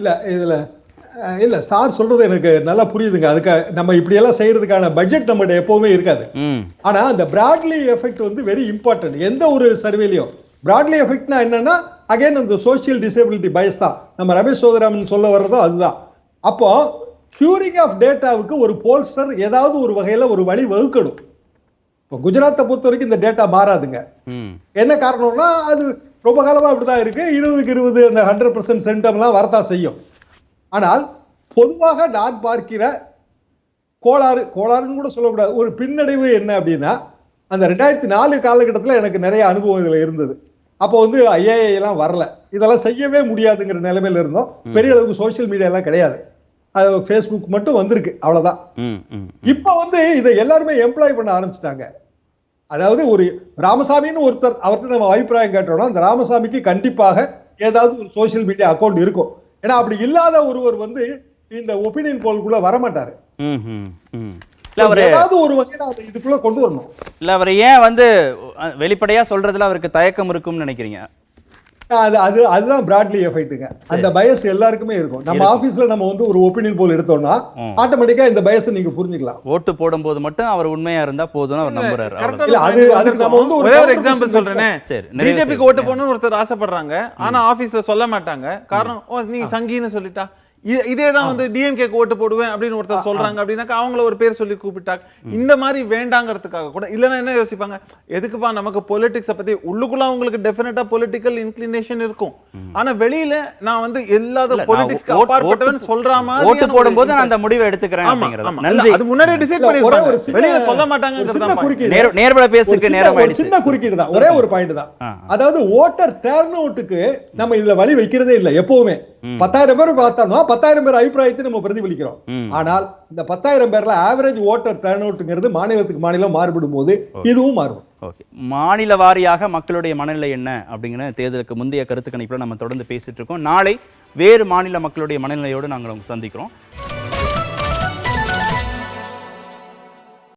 இல்ல சார் சொல்றது எனக்கு நல்லா புரியுதுங்க. அதுக்கு நம்ம இப்படி எல்லாம் செய்யறதுக்கான பட்ஜெட் நம்மகிட்ட எப்பவுமே இருக்காது. ஆனா அந்த பிராட்லி எஃபெக்ட் வந்து வெரி இம்பார்ட்டன்ட். எந்த ஒரு சர்வேலையும் பிராட்லி எஃபெக்ட்னா என்னன்னா அகைன் அந்த சோசியல் டிசபிலிட்டி பயஸ் தான். நம்ம ரமேஷ் சோதராமன் சொல்ல வர்றதோ அதுதான். அப்போ கியூரிங் ஆஃப் டேட்டாவுக்கு ஒரு போல்ஸ்டர் ஏதாவது ஒரு வகையில ஒரு வழி வகுக்கணும். இப்போ குஜராத்தை பொறுத்த வரைக்கும் இந்த டேட்டா மாறாதுங்க. என்ன காரணம்னா அது ரொம்ப காலமா இப்படிதான் இருக்கு. 20க்கு 20 அந்த 100% சென்டம்லாம் வரத்தான் செய்யும். ஆனால் பொதுவாக நான் பார்க்கிற கோளாறுன்னு கூட சொல்லக்கூடாது, ஒரு பின்னடைவு என்ன அப்படின்னா அந்த 2004 காலகட்டத்தில் எனக்கு நிறைய அனுபவம் இதில் இருந்தது. அப்போ வந்து ஐஏஐ எல்லாம் வரல, இதெல்லாம் செய்யவே முடியாதுங்கிற நிலைமையில இருந்தோம். பெரிய அளவுக்கு சோசியல் மீடியா எல்லாம் கிடையாது, அது ஃபேஸ்புக் மட்டும் வந்திருக்கு, அவ்வளவுதான். இப்போ வந்து இதை எல்லாருமே எம்ப்ளாய் பண்ண ஆரம்பிச்சிட்டாங்க. அதாவது ஒரு ராமசாமின்னு ஒருத்தர், அவர்கிட்ட நம்ம அபிப்பிராயம் கேட்டோம்னா அந்த ராமசாமிக்கு கண்டிப்பாக ஏதாவது ஒரு சோசியல் மீடியா அக்கௌண்ட் இருக்கும். ஏன்னா அப்படி இல்லாத ஒருவர் வந்து இந்த ஒப்பீனியன் போல்குள்ள வரமாட்டாரு. ஏதாவது ஒரு வகையில அதை இதுக்குள்ள கொண்டு வரணும். இல்ல அவர் ஏன் வந்து வெளிப்படையா சொல்றதுல அவருக்கு தயக்கம் இருக்கும்னு நினைக்கிறீங்க? அதுதான் பிராட்லி எஃபெக்ட்டுங்க. அந்த பயஸ் எல்லாருக்குமே இருக்கும். நம்ம ஆபீஸ்ல நம்ம வந்து ஒரு ஒப்பீனியன் போல் எடுத்தோம்னா ஆட்டோமேட்டிக்கா இந்த பயஸ் நீங்க புரிஞ்சுக்கலாம். ஓட்டு போடும்போது மட்டும் அவர் உண்மையா இருந்தா போதும்னு அவர் நம்புறாரு. அதுக்கு நம்ம வந்து ஒரே ஒரு எக்ஸாம்பிள் சொல்றேனே. பிஜேபிக்கு ஓட்டு போடணும்னு ஒருத்தர் ஆசைப்படுறாங்க, ஆனா ஆபீஸ்ல சொல்ல மாட்டாங்க. காரணம் நீங்க சங்கின்னு சொல்லிட்டா இதே தான் வந்து டிஎம்கேக்கு ஓட்டு போடுவேன் அப்படின்னு ஒருத்தர் சொல்றாங்க அப்படின்னாக்கா அவங்கள ஒரு பேர் சொல்லி கூப்பிட்டாங்க. இந்த மாதிரி வேண்டாங்கிறதுக்காக கூட இல்லைன்னா என்ன யோசிப்பாங்க, எதுக்குப்பா நமக்கு பொலிட்டிக்ஸை பத்தி உள்ளுக்குள்ள அவங்களுக்கு டெஃபினட்டா பொலிட்டிக்கல் இன்க்ளினேஷன் இருக்கும், ஆனா வெளியில நான் வந்து எல்லாத பொலிட்டிக்ஸ்க்கு அப்பாற்பட்டவன் சொல்ற மாதிரி ஓட்டு போடும்போது நான் அந்த முடிவை எடுத்துக்கிறேன் அப்படிங்கறது அது முன்னாடியே டிசைட் பண்ணிருப்பாங்க, வெளியில சொல்ல மாட்டாங்கங்கறத. நேர்பட பேசுறதுக்கு நேரம் ஆயிடுச்சு. சின்ன குறுக்கீடு தான், ஒரே ஒரு பாயிண்ட் தான். அதாவது ஓட்டர் டர்ன் அவுட்டுக்கு நம்ம இதுல வழி வைக்கிறதே இல்ல. எப்பவுமே 10,000 பேர் பார்த்தோம்னா 10,000 பேர் அபிப்பிராயத்தை நம்ம பிரதிபலிக்கிறோம். ஆனால் இந்த 10,000 பேர்ல ஆவரேஜ் ஓட்டர் டர்ன் அவுட்ங்கிறது மாநிலத்துக்கு மாநிலம் மாறுபடும் போது இதுவும் மாறும். ஓகே, மாநில வாரியாக மக்களுடைய மனநிலை என்ன அப்படிங்கிற தேர்தலுக்கு முந்தைய கருத்து கணிப்புல நம்ம தொடர்ந்து பேசிட்டு இருக்கோம். நாளை வேறு மாநில மக்களுடைய மனநிலையோடு நாங்கள் சந்திக்கிறோம்.